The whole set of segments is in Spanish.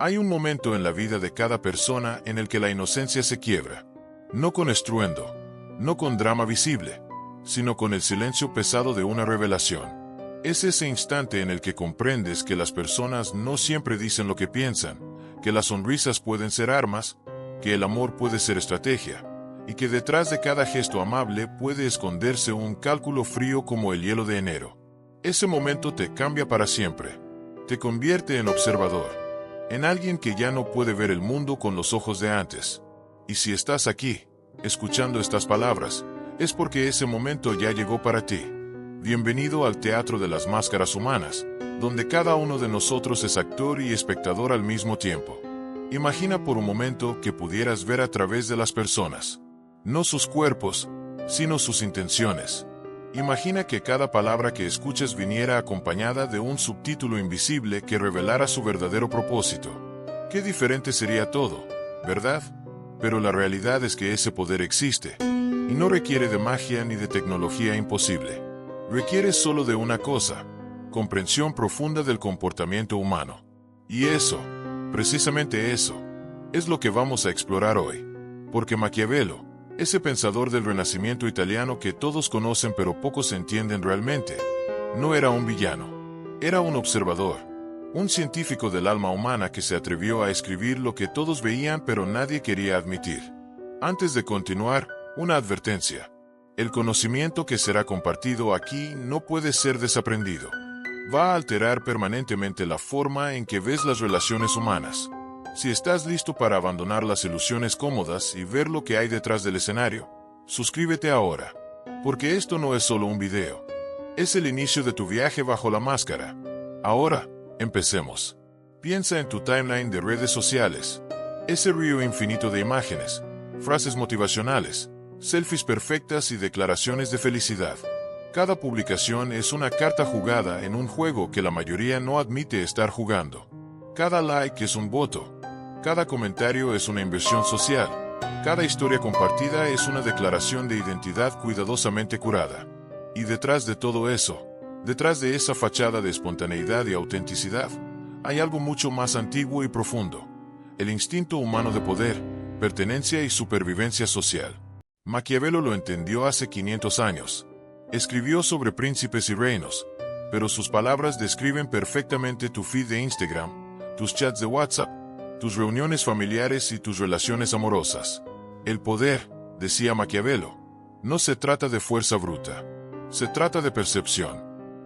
Hay un momento en la vida de cada persona en el que la inocencia se quiebra. No con estruendo, no con drama visible, sino con el silencio pesado de una revelación. Es ese instante en el que comprendes que las personas no siempre dicen lo que piensan, que las sonrisas pueden ser armas, que el amor puede ser estrategia, y que detrás de cada gesto amable puede esconderse un cálculo frío como el hielo de enero. Ese momento te cambia para siempre. Te convierte en observador, en alguien que ya no puede ver el mundo con los ojos de antes. Y si estás aquí, escuchando estas palabras, es porque ese momento ya llegó para ti. Bienvenido al Teatro de las Máscaras Humanas, donde cada uno de nosotros es actor y espectador al mismo tiempo. Imagina por un momento que pudieras ver a través de las personas, no sus cuerpos, sino sus intenciones. Imagina que cada palabra que escuches viniera acompañada de un subtítulo invisible que revelara su verdadero propósito. Qué diferente sería todo, ¿verdad? Pero la realidad es que ese poder existe, y no requiere de magia ni de tecnología imposible. Requiere solo de una cosa: comprensión profunda del comportamiento humano. Y eso, precisamente eso, es lo que vamos a explorar hoy. Porque Maquiavelo, ese pensador del Renacimiento italiano que todos conocen pero pocos entienden realmente, no era un villano. Era un observador, un científico del alma humana que se atrevió a escribir lo que todos veían pero nadie quería admitir. Antes de continuar, una advertencia. El conocimiento que será compartido aquí no puede ser desaprendido. Va a alterar permanentemente la forma en que ves las relaciones humanas. Si estás listo para abandonar las ilusiones cómodas y ver lo que hay detrás del escenario, suscríbete ahora. Porque esto no es solo un video. Es el inicio de tu viaje bajo la máscara. Ahora, empecemos. Piensa en tu timeline de redes sociales. Ese río infinito de imágenes, frases motivacionales, selfies perfectas y declaraciones de felicidad. Cada publicación es una carta jugada en un juego que la mayoría no admite estar jugando. Cada like es un voto. Cada comentario es una inversión social. Cada historia compartida es una declaración de identidad cuidadosamente curada. Y detrás de todo eso, detrás de esa fachada de espontaneidad y autenticidad, hay algo mucho más antiguo y profundo: el instinto humano de poder, pertenencia y supervivencia social. Maquiavelo lo entendió hace 500 años. Escribió sobre príncipes y reinos, pero sus palabras describen perfectamente tu feed de Instagram, tus chats de WhatsApp, tus reuniones familiares y tus relaciones amorosas. El poder, decía Maquiavelo, no se trata de fuerza bruta. Se trata de percepción,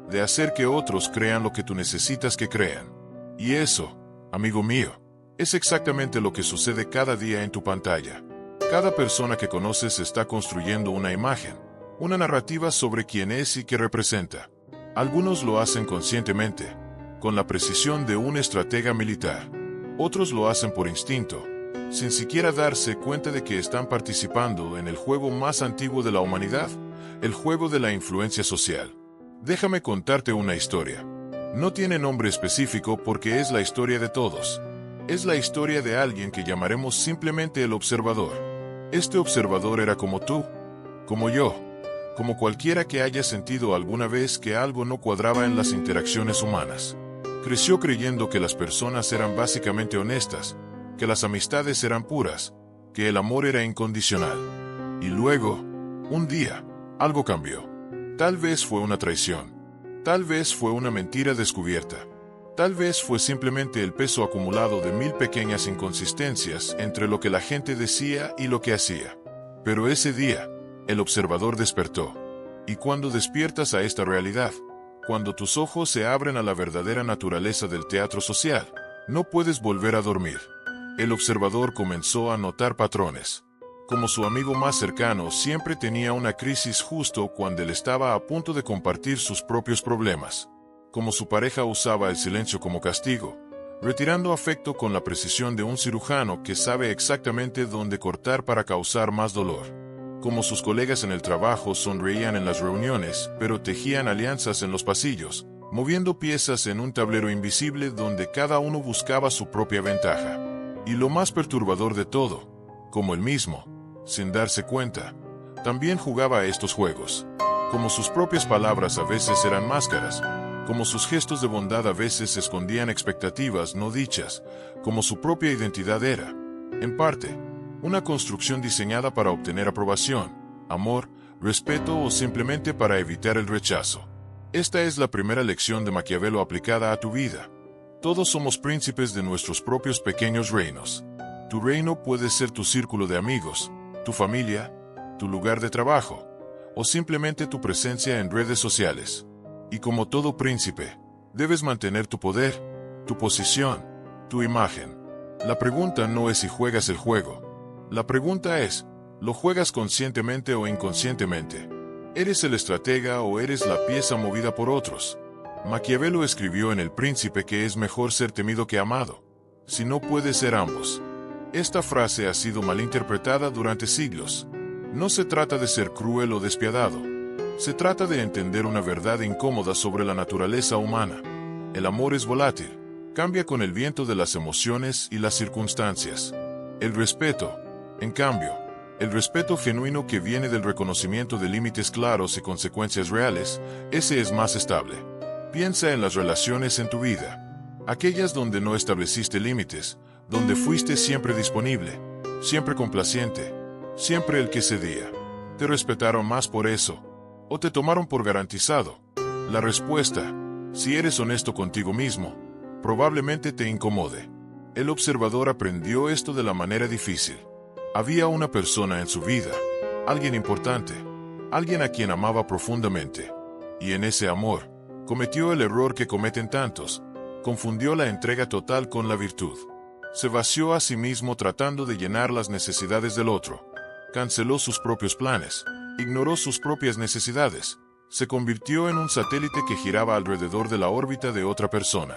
de hacer que otros crean lo que tú necesitas que crean. Y eso, amigo mío, es exactamente lo que sucede cada día en tu pantalla. Cada persona que conoces está construyendo una imagen, una narrativa sobre quién es y qué representa. Algunos lo hacen conscientemente, con la precisión de un estratega militar. Otros lo hacen por instinto, sin siquiera darse cuenta de que están participando en el juego más antiguo de la humanidad, el juego de la influencia social. Déjame contarte una historia. No tiene nombre específico porque es la historia de todos. Es la historia de alguien que llamaremos simplemente el observador. Este observador era como tú, como yo, como cualquiera que haya sentido alguna vez que algo no cuadraba en las interacciones humanas. Creció creyendo que las personas eran básicamente honestas, que las amistades eran puras, que el amor era incondicional. Y luego, un día, algo cambió. Tal vez fue una traición. Tal vez fue una mentira descubierta. Tal vez fue simplemente el peso acumulado de 1000 pequeñas inconsistencias entre lo que la gente decía y lo que hacía. Pero ese día, el observador despertó. Y cuando despiertas a esta realidad, cuando tus ojos se abren a la verdadera naturaleza del teatro social, no puedes volver a dormir. El observador comenzó a notar patrones. Como su amigo más cercano siempre tenía una crisis justo cuando él estaba a punto de compartir sus propios problemas. Como su pareja usaba el silencio como castigo, retirando afecto con la precisión de un cirujano que sabe exactamente dónde cortar para causar más dolor. Como sus colegas en el trabajo sonreían en las reuniones, pero tejían alianzas en los pasillos, moviendo piezas en un tablero invisible donde cada uno buscaba su propia ventaja. Y lo más perturbador de todo, como él mismo, sin darse cuenta, también jugaba a estos juegos. Como sus propias palabras a veces eran máscaras, como sus gestos de bondad a veces escondían expectativas no dichas, como su propia identidad era, en parte, una construcción diseñada para obtener aprobación, amor, respeto o simplemente para evitar el rechazo. Esta es la primera lección de Maquiavelo aplicada a tu vida. Todos somos príncipes de nuestros propios pequeños reinos. Tu reino puede ser tu círculo de amigos, tu familia, tu lugar de trabajo, o simplemente tu presencia en redes sociales. Y como todo príncipe, debes mantener tu poder, tu posición, tu imagen. La pregunta no es si juegas el juego. La pregunta es, ¿lo juegas conscientemente o inconscientemente? ¿Eres el estratega o eres la pieza movida por otros? Maquiavelo escribió en El Príncipe que es mejor ser temido que amado, si no puede ser ambos. Esta frase ha sido malinterpretada durante siglos. No se trata de ser cruel o despiadado. Se trata de entender una verdad incómoda sobre la naturaleza humana. El amor es volátil, cambia con el viento de las emociones y las circunstancias. El respeto, en cambio, el respeto genuino que viene del reconocimiento de límites claros y consecuencias reales, ese es más estable. Piensa en las relaciones en tu vida, aquellas donde no estableciste límites, donde fuiste siempre disponible, siempre complaciente, siempre el que cedía. ¿Te respetaron más por eso? ¿O te tomaron por garantizado? La respuesta, si eres honesto contigo mismo, probablemente te incomode. El observador aprendió esto de la manera difícil. Había una persona en su vida, alguien importante, alguien a quien amaba profundamente. Y en ese amor, cometió el error que cometen tantos, confundió la entrega total con la virtud. Se vació a sí mismo tratando de llenar las necesidades del otro. Canceló sus propios planes, ignoró sus propias necesidades, se convirtió en un satélite que giraba alrededor de la órbita de otra persona.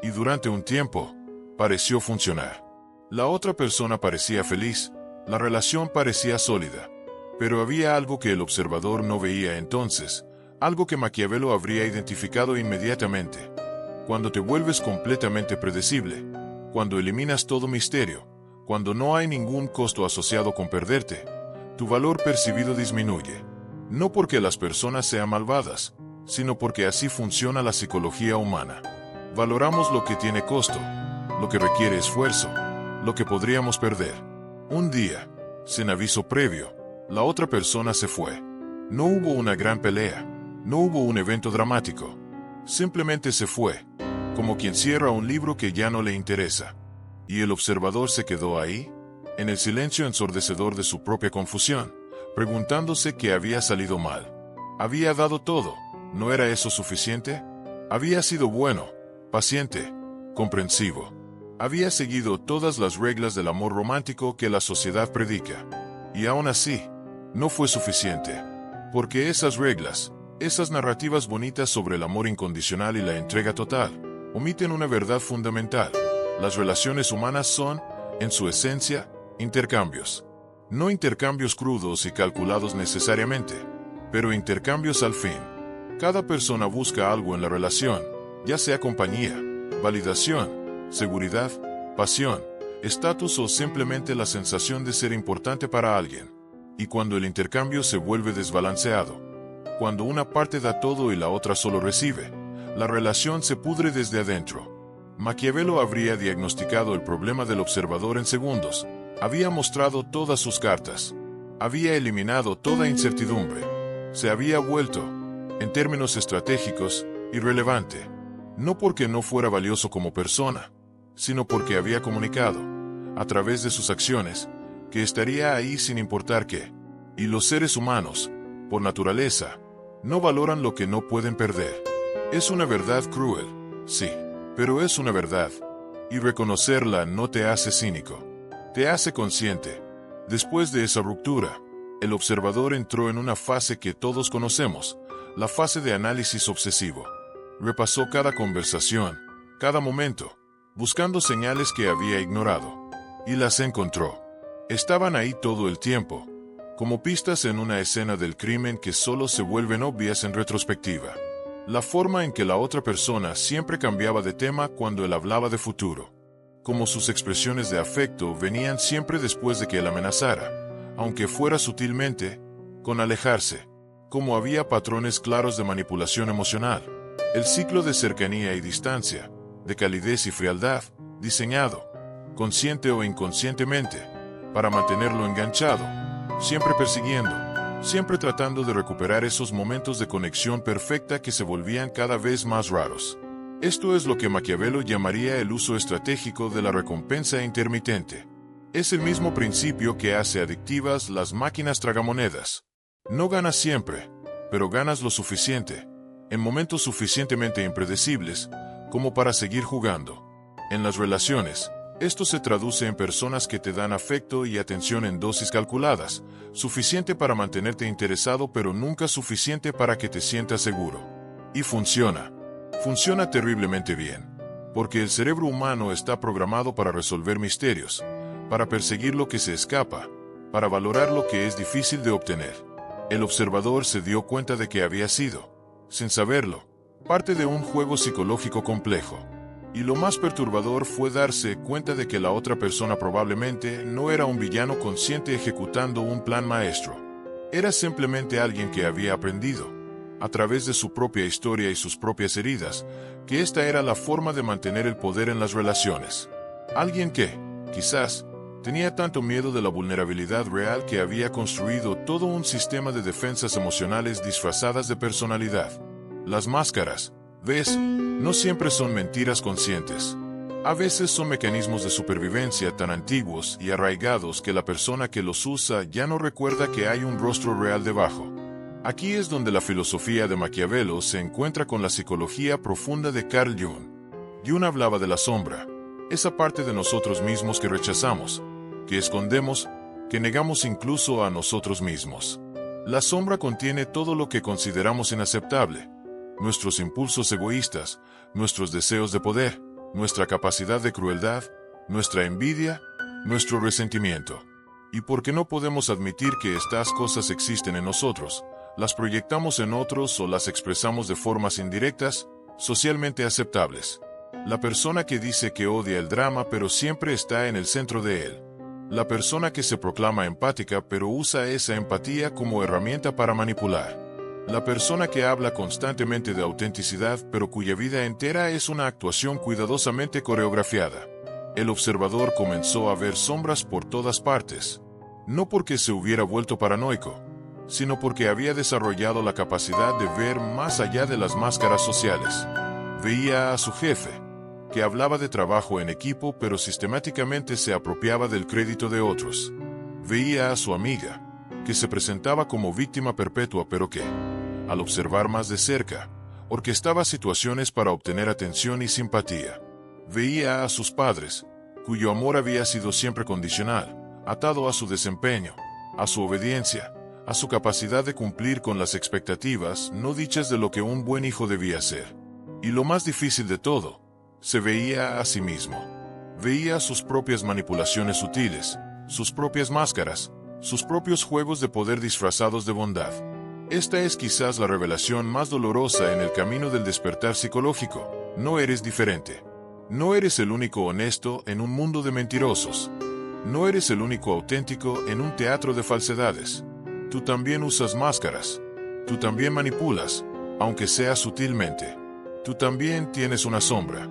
Y durante un tiempo, pareció funcionar. La otra persona parecía feliz, la relación parecía sólida. Pero había algo que el observador no veía entonces, algo que Maquiavelo habría identificado inmediatamente. Cuando te vuelves completamente predecible, cuando eliminas todo misterio, cuando no hay ningún costo asociado con perderte, tu valor percibido disminuye. No porque las personas sean malvadas, sino porque así funciona la psicología humana. Valoramos lo que tiene costo, lo que requiere esfuerzo, lo que podríamos perder. Un día, sin aviso previo, la otra persona se fue. No hubo una gran pelea, no hubo un evento dramático. Simplemente se fue, como quien cierra un libro que ya no le interesa. Y el observador se quedó ahí, en el silencio ensordecedor de su propia confusión, preguntándose qué había salido mal. Había dado todo, ¿no era eso suficiente? Había sido bueno, paciente, comprensivo. Había seguido todas las reglas del amor romántico que la sociedad predica. Y aún así, no fue suficiente. Porque esas reglas, esas narrativas bonitas sobre el amor incondicional y la entrega total, omiten una verdad fundamental. Las relaciones humanas son, en su esencia, intercambios. No intercambios crudos y calculados necesariamente, pero intercambios al fin. Cada persona busca algo en la relación, ya sea compañía, validación, seguridad, pasión, estatus o simplemente la sensación de ser importante para alguien. Y cuando el intercambio se vuelve desbalanceado, cuando una parte da todo y la otra solo recibe, la relación se pudre desde adentro. Maquiavelo habría diagnosticado el problema del observador en segundos. Había mostrado todas sus cartas. Había eliminado toda incertidumbre. Se había vuelto, en términos estratégicos, irrelevante. No porque no fuera valioso como persona, sino porque había comunicado, a través de sus acciones, que estaría ahí sin importar qué. Y los seres humanos, por naturaleza, no valoran lo que no pueden perder. Es una verdad cruel, sí, pero es una verdad. Y reconocerla no te hace cínico, te hace consciente. Después de esa ruptura, el observador entró en una fase que todos conocemos, la fase de análisis obsesivo. Repasó cada conversación, cada momento, buscando señales que había ignorado. Y las encontró. Estaban ahí todo el tiempo, como pistas en una escena del crimen que solo se vuelven obvias en retrospectiva. La forma en que la otra persona siempre cambiaba de tema cuando él hablaba de futuro. Como sus expresiones de afecto venían siempre después de que él amenazara, aunque fuera sutilmente, con alejarse. Como había patrones claros de manipulación emocional. El ciclo de cercanía y distancia, de calidez y frialdad, diseñado, consciente o inconscientemente, para mantenerlo enganchado, siempre persiguiendo, siempre tratando de recuperar esos momentos de conexión perfecta que se volvían cada vez más raros. Esto es lo que Maquiavelo llamaría el uso estratégico de la recompensa intermitente. Es el mismo principio que hace adictivas las máquinas tragamonedas. No ganas siempre, pero ganas lo suficiente, en momentos suficientemente impredecibles, como para seguir jugando. En las relaciones, esto se traduce en personas que te dan afecto y atención en dosis calculadas, suficiente para mantenerte interesado pero nunca suficiente para que te sientas seguro. Y funciona. Funciona terriblemente bien, porque el cerebro humano está programado para resolver misterios, para perseguir lo que se escapa, para valorar lo que es difícil de obtener. El observador se dio cuenta de que había sido, sin saberlo, parte de un juego psicológico complejo. Y lo más perturbador fue darse cuenta de que la otra persona probablemente no era un villano consciente ejecutando un plan maestro. Era simplemente alguien que había aprendido, a través de su propia historia y sus propias heridas, que esta era la forma de mantener el poder en las relaciones. Alguien que, quizás, tenía tanto miedo de la vulnerabilidad real que había construido todo un sistema de defensas emocionales disfrazadas de personalidad. Las máscaras, ¿ves?, no siempre son mentiras conscientes. A veces son mecanismos de supervivencia tan antiguos y arraigados que la persona que los usa ya no recuerda que hay un rostro real debajo. Aquí es donde la filosofía de Maquiavelo se encuentra con la psicología profunda de Carl Jung. Jung hablaba de la sombra, esa parte de nosotros mismos que rechazamos, que escondemos, que negamos incluso a nosotros mismos. La sombra contiene todo lo que consideramos inaceptable: nuestros impulsos egoístas, nuestros deseos de poder, nuestra capacidad de crueldad, nuestra envidia, nuestro resentimiento. Y porque no podemos admitir que estas cosas existen en nosotros, las proyectamos en otros o las expresamos de formas indirectas, socialmente aceptables. La persona que dice que odia el drama pero siempre está en el centro de él. La persona que se proclama empática pero usa esa empatía como herramienta para manipular. La persona que habla constantemente de autenticidad pero cuya vida entera es una actuación cuidadosamente coreografiada. El observador comenzó a ver sombras por todas partes, no porque se hubiera vuelto paranoico, sino porque había desarrollado la capacidad de ver más allá de las máscaras sociales. Veía a su jefe, que hablaba de trabajo en equipo pero sistemáticamente se apropiaba del crédito de otros. Veía a su amiga, que se presentaba como víctima perpetua pero que, al observar más de cerca, orquestaba situaciones para obtener atención y simpatía. Veía a sus padres, cuyo amor había sido siempre condicional, atado a su desempeño, a su obediencia, a su capacidad de cumplir con las expectativas no dichas de lo que un buen hijo debía ser. Y lo más difícil de todo, se veía a sí mismo. Veía sus propias manipulaciones sutiles, sus propias máscaras, sus propios juegos de poder disfrazados de bondad. Esta es quizás la revelación más dolorosa en el camino del despertar psicológico. No eres diferente. No eres el único honesto en un mundo de mentirosos. No eres el único auténtico en un teatro de falsedades. Tú también usas máscaras. Tú también manipulas, aunque sea sutilmente. Tú también tienes una sombra.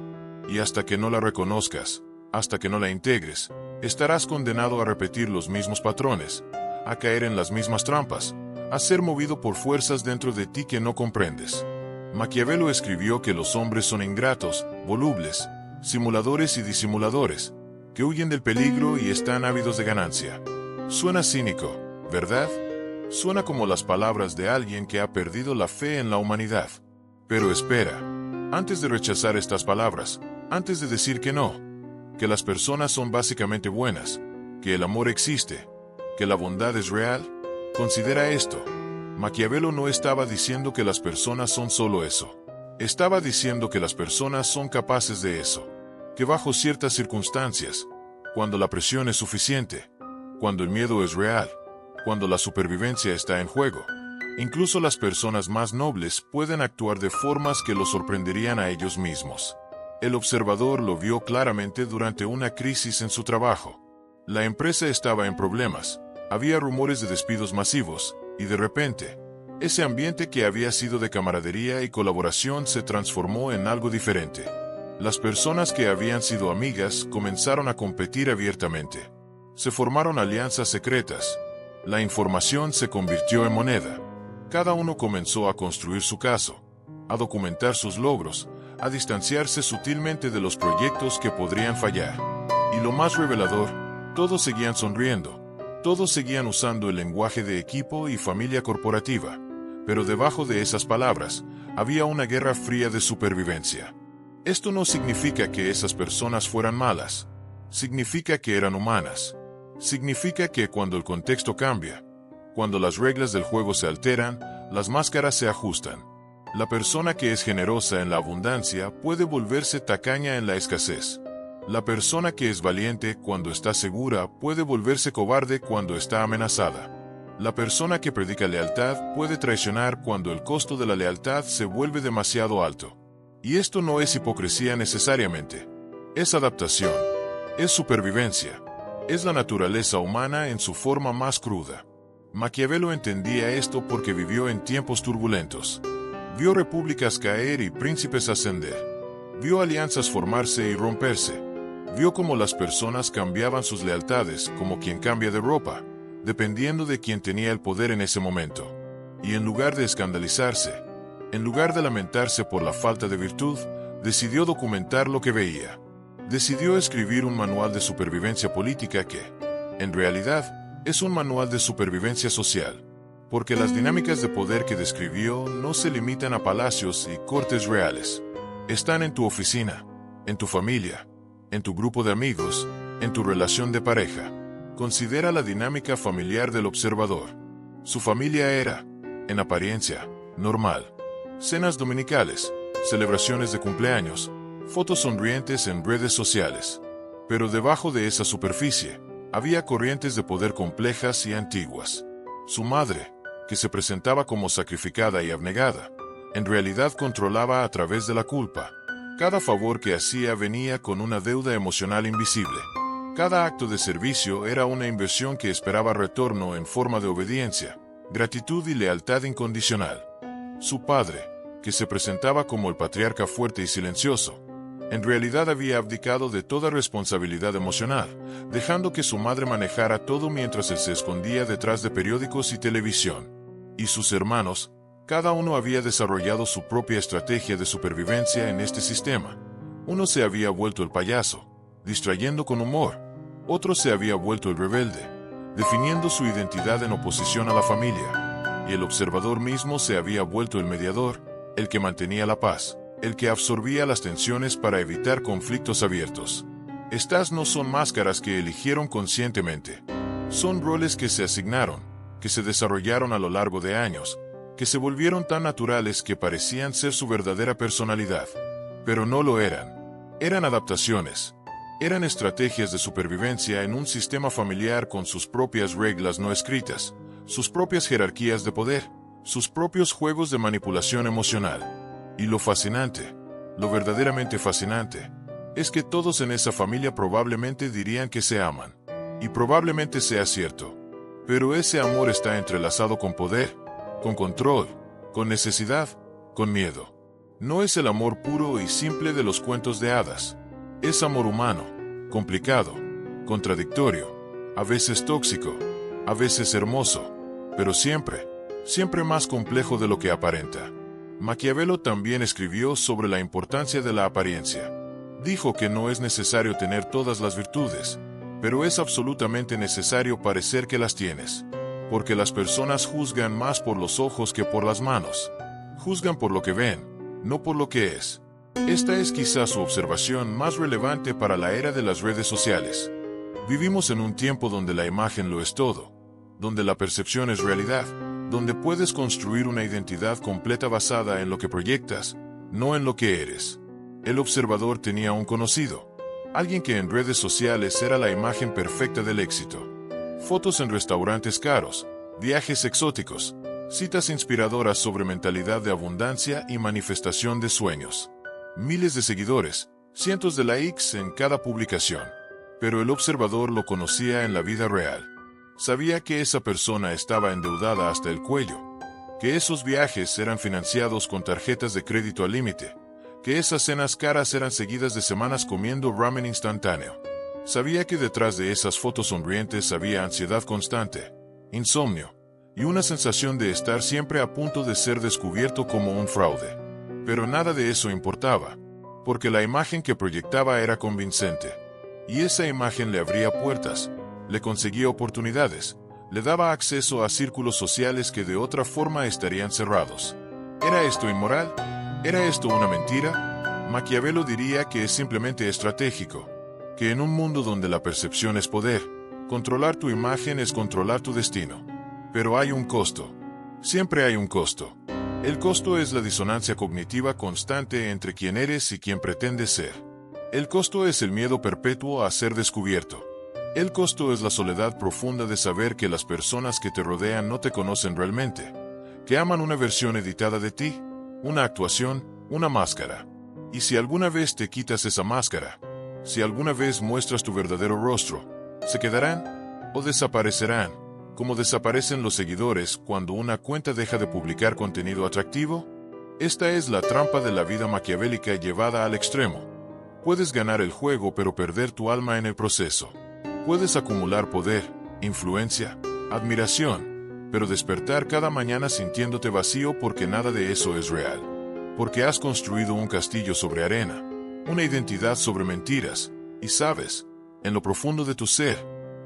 Y hasta que no la reconozcas, hasta que no la integres, estarás condenado a repetir los mismos patrones, a caer en las mismas trampas, a ser movido por fuerzas dentro de ti que no comprendes. Maquiavelo escribió que los hombres son ingratos, volubles, simuladores y disimuladores, que huyen del peligro y están ávidos de ganancia. Suena cínico, ¿verdad? Suena como las palabras de alguien que ha perdido la fe en la humanidad. Pero espera, antes de rechazar estas palabras, antes de decir que no, que las personas son básicamente buenas, que el amor existe, que la bondad es real, considera esto. Maquiavelo no estaba diciendo que las personas son solo eso. Estaba diciendo que las personas son capaces de eso. Que bajo ciertas circunstancias, cuando la presión es suficiente, cuando el miedo es real, cuando la supervivencia está en juego, incluso las personas más nobles pueden actuar de formas que los sorprenderían a ellos mismos. El observador lo vio claramente durante una crisis en su trabajo. La empresa estaba en problemas, había rumores de despidos masivos, y de repente, Ese ambiente que había sido de camaradería y colaboración se transformó en algo diferente. Las personas que habían sido amigas comenzaron a competir abiertamente. Se formaron alianzas secretas. La información se convirtió en moneda. Cada uno comenzó a construir su caso, a documentar sus logros, a distanciarse sutilmente de los proyectos que podrían fallar. Y lo más revelador, todos seguían sonriendo. Todos seguían usando el lenguaje de equipo y familia corporativa. Pero debajo de esas palabras, había una guerra fría de supervivencia. Esto no significa que esas personas fueran malas. Significa que eran humanas. Significa que cuando el contexto cambia, cuando las reglas del juego se alteran, las máscaras se ajustan. La persona que es generosa en la abundancia puede volverse tacaña en la escasez. La persona que es valiente cuando está segura puede volverse cobarde cuando está amenazada. La persona que predica lealtad puede traicionar cuando el costo de la lealtad se vuelve demasiado alto. Y esto no es hipocresía necesariamente. Es adaptación. Es supervivencia. Es la naturaleza humana en su forma más cruda. Maquiavelo entendía esto porque vivió en tiempos turbulentos. Vio repúblicas caer y príncipes ascender. Vio alianzas formarse y romperse. Vio cómo las personas cambiaban sus lealtades como quien cambia de ropa, dependiendo de quien tenía el poder en ese momento. Y en lugar de escandalizarse, en lugar de lamentarse por la falta de virtud, decidió documentar lo que veía. Decidió escribir un manual de supervivencia política que, en realidad, es un manual de supervivencia social, porque las dinámicas de poder que describió no se limitan a palacios y cortes reales. Están en tu oficina, en tu familia, en tu grupo de amigos, en tu relación de pareja. Considera la dinámica familiar del observador. Su familia era, en apariencia, normal. Cenas dominicales, celebraciones de cumpleaños, fotos sonrientes en redes sociales. Pero debajo de esa superficie, había corrientes de poder complejas y antiguas. Su madre, que se presentaba como sacrificada y abnegada, en realidad controlaba a través de la culpa. Cada favor que hacía venía con una deuda emocional invisible. Cada acto de servicio era una inversión que esperaba retorno en forma de obediencia, gratitud y lealtad incondicional. Su padre, que se presentaba como el patriarca fuerte y silencioso, en realidad había abdicado de toda responsabilidad emocional, dejando que su madre manejara todo mientras él se escondía detrás de periódicos y televisión. Y sus hermanos, cada uno había desarrollado su propia estrategia de supervivencia en este sistema. Uno se había vuelto el payaso, distrayendo con humor. Otro se había vuelto el rebelde, definiendo su identidad en oposición a la familia. Y el observador mismo se había vuelto el mediador, el que mantenía la paz, el que absorbía las tensiones para evitar conflictos abiertos. Estas no son máscaras que eligieron conscientemente. Son roles que se asignaron, que se desarrollaron a lo largo de años, que se volvieron tan naturales que parecían ser su verdadera personalidad. Pero no lo eran. Eran adaptaciones. Eran estrategias de supervivencia en un sistema familiar con sus propias reglas no escritas, sus propias jerarquías de poder, sus propios juegos de manipulación emocional. Y lo fascinante, lo verdaderamente fascinante, es que todos en esa familia probablemente dirían que se aman. Y probablemente sea cierto. Pero ese amor está entrelazado con poder, con control, con necesidad, con miedo. No es el amor puro y simple de los cuentos de hadas. Es amor humano, complicado, contradictorio, a veces tóxico, a veces hermoso, pero siempre, siempre más complejo de lo que aparenta. Maquiavelo también escribió sobre la importancia de la apariencia. Dijo que no es necesario tener todas las virtudes, pero es absolutamente necesario parecer que las tienes. Porque las personas juzgan más por los ojos que por las manos. Juzgan por lo que ven, no por lo que es. Esta es quizás su observación más relevante para la era de las redes sociales. Vivimos en un tiempo donde la imagen lo es todo, donde la percepción es realidad, donde puedes construir una identidad completa basada en lo que proyectas, no en lo que eres. El observador tenía un conocido, alguien que en redes sociales era la imagen perfecta del éxito. Fotos en restaurantes caros, viajes exóticos, citas inspiradoras sobre mentalidad de abundancia y manifestación de sueños. Miles de seguidores, cientos de likes en cada publicación. Pero el observador lo conocía en la vida real. Sabía que esa persona estaba endeudada hasta el cuello, que esos viajes eran financiados con tarjetas de crédito al límite, que esas cenas caras eran seguidas de semanas comiendo ramen instantáneo. Sabía que detrás de esas fotos sonrientes había ansiedad constante, insomnio, y una sensación de estar siempre a punto de ser descubierto como un fraude. Pero nada de eso importaba, porque la imagen que proyectaba era convincente. Y esa imagen le abría puertas, le conseguía oportunidades, le daba acceso a círculos sociales que de otra forma estarían cerrados. ¿Era esto inmoral? ¿Era esto una mentira? Maquiavelo diría que es simplemente estratégico, que en un mundo donde la percepción es poder, controlar tu imagen es controlar tu destino. Pero hay un costo. Siempre hay un costo. El costo es la disonancia cognitiva constante entre quién eres y quién pretendes ser. El costo es el miedo perpetuo a ser descubierto. El costo es la soledad profunda de saber que las personas que te rodean no te conocen realmente, que aman una versión editada de ti, una actuación, una máscara. Y si alguna vez te quitas esa máscara, si alguna vez muestras tu verdadero rostro, ¿se quedarán o desaparecerán, como desaparecen los seguidores cuando una cuenta deja de publicar contenido atractivo? Esta es la trampa de la vida maquiavélica llevada al extremo. Puedes ganar el juego pero perder tu alma en el proceso. Puedes acumular poder, influencia, admiración, pero despertar cada mañana sintiéndote vacío porque nada de eso es real. Porque has construido un castillo sobre arena, una identidad sobre mentiras, y sabes, en lo profundo de tu ser,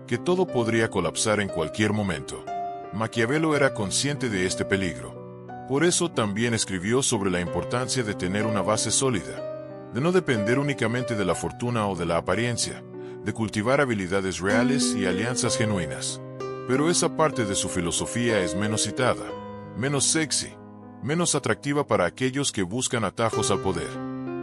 que todo podría colapsar en cualquier momento. Maquiavelo era consciente de este peligro. Por eso también escribió sobre la importancia de tener una base sólida, de no depender únicamente de la fortuna o de la apariencia, de cultivar habilidades reales y alianzas genuinas. Pero esa parte de su filosofía es menos citada, menos sexy, menos atractiva para aquellos que buscan atajos al poder.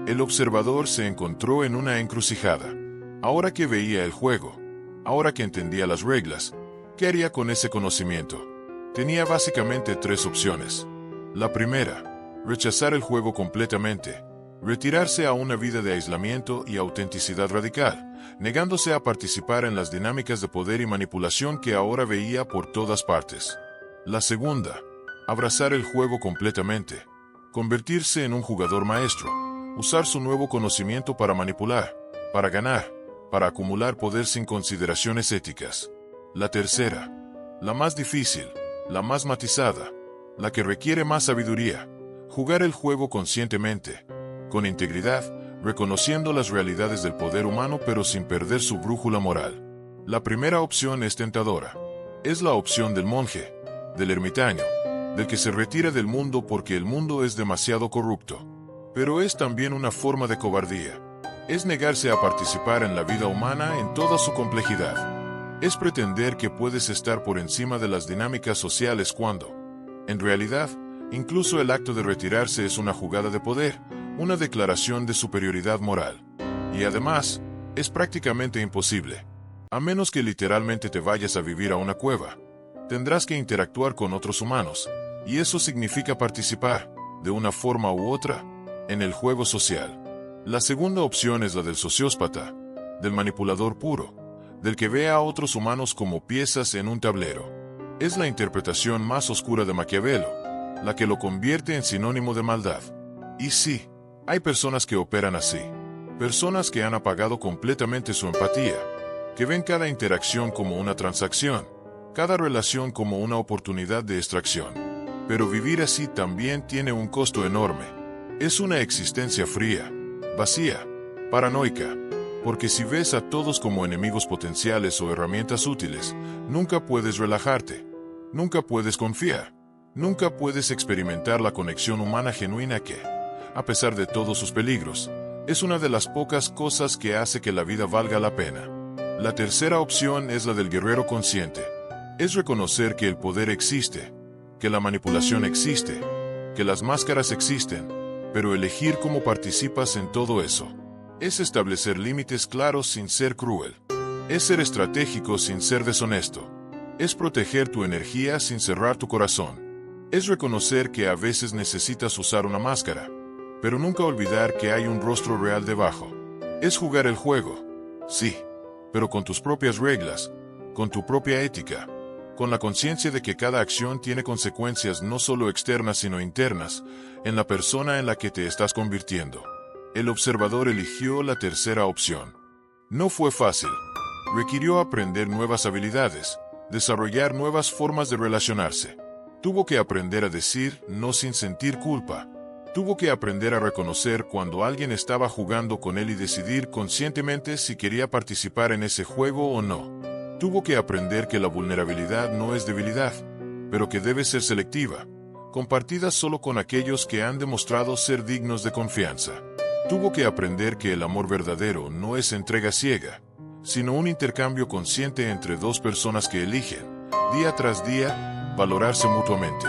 El observador se encontró en una encrucijada. Ahora que veía el juego, ahora que entendía las reglas, ¿qué haría con ese conocimiento? Tenía básicamente tres opciones. La primera, rechazar el juego completamente, retirarse a una vida de aislamiento y autenticidad radical, negándose a participar en las dinámicas de poder y manipulación que ahora veía por todas partes. La segunda, abrazar el juego completamente, convertirse en un jugador maestro, usar su nuevo conocimiento para manipular, para ganar, para acumular poder sin consideraciones éticas. La tercera, la más difícil, la más matizada, la que requiere más sabiduría, jugar el juego conscientemente, con integridad, reconociendo las realidades del poder humano pero sin perder su brújula moral. La primera opción es tentadora. Es la opción del monje, del ermitaño, del que se retira del mundo porque el mundo es demasiado corrupto. Pero es también una forma de cobardía. Es negarse a participar en la vida humana en toda su complejidad. Es pretender que puedes estar por encima de las dinámicas sociales cuando, en realidad, incluso el acto de retirarse es una jugada de poder, una declaración de superioridad moral. Y además, es prácticamente imposible. A menos que literalmente te vayas a vivir a una cueva, tendrás que interactuar con otros humanos, y eso significa participar, de una forma u otra, en el juego social. La segunda opción es la del sociópata, del manipulador puro, del que ve a otros humanos como piezas en un tablero. Es la interpretación más oscura de Maquiavelo, la que lo convierte en sinónimo de maldad. Y sí, hay personas que operan así, personas que han apagado completamente su empatía, que ven cada interacción como una transacción, cada relación como una oportunidad de extracción. Pero vivir así también tiene un costo enorme. Es una existencia fría, vacía, paranoica, porque si ves a todos como enemigos potenciales o herramientas útiles, nunca puedes relajarte, nunca puedes confiar, nunca puedes experimentar la conexión humana genuina que, a pesar de todos sus peligros, es una de las pocas cosas que hace que la vida valga la pena. La tercera opción es la del guerrero consciente. Es reconocer que el poder existe, que la manipulación existe, que las máscaras existen, pero elegir cómo participas en todo eso. Es establecer límites claros sin ser cruel. Es ser estratégico sin ser deshonesto. Es proteger tu energía sin cerrar tu corazón. Es reconocer que a veces necesitas usar una máscara, pero nunca olvidar que hay un rostro real debajo. Es jugar el juego, sí, pero con tus propias reglas, con tu propia ética, con la conciencia de que cada acción tiene consecuencias no solo externas sino internas, en la persona en la que te estás convirtiendo. El observador eligió la tercera opción. No fue fácil. Requirió aprender nuevas habilidades, desarrollar nuevas formas de relacionarse. Tuvo que aprender a decir no sin sentir culpa. Tuvo que aprender a reconocer cuando alguien estaba jugando con él y decidir conscientemente si quería participar en ese juego o no. Tuvo que aprender que la vulnerabilidad no es debilidad, pero que debe ser selectiva, compartida solo con aquellos que han demostrado ser dignos de confianza. Tuvo que aprender que el amor verdadero no es entrega ciega, sino un intercambio consciente entre dos personas que eligen, día tras día, valorarse mutuamente.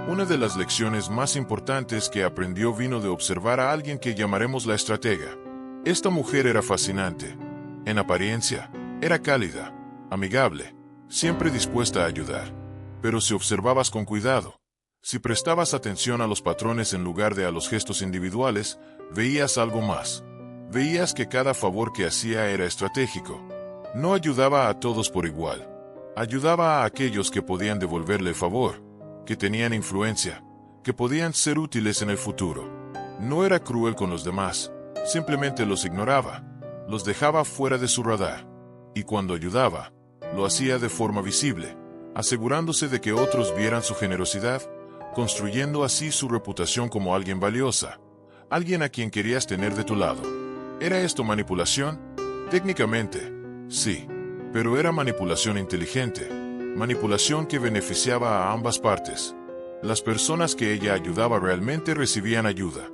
Una de las lecciones más importantes que aprendió vino de observar a alguien que llamaremos la estratega. Esta mujer era fascinante. En apariencia, era cálida, amigable, siempre dispuesta a ayudar. Pero si observabas con cuidado, si prestabas atención a los patrones en lugar de a los gestos individuales, veías algo más. Veías que cada favor que hacía era estratégico. No ayudaba a todos por igual. Ayudaba a aquellos que podían devolverle el favor, que tenían influencia, que podían ser útiles en el futuro. No era cruel con los demás, simplemente los ignoraba, los dejaba fuera de su radar. Y cuando ayudaba, lo hacía de forma visible, asegurándose de que otros vieran su generosidad, construyendo así su reputación como alguien valiosa, alguien a quien querías tener de tu lado. ¿Era esto manipulación? Técnicamente, sí, pero era manipulación inteligente, manipulación que beneficiaba a ambas partes. Las personas que ella ayudaba realmente recibían ayuda,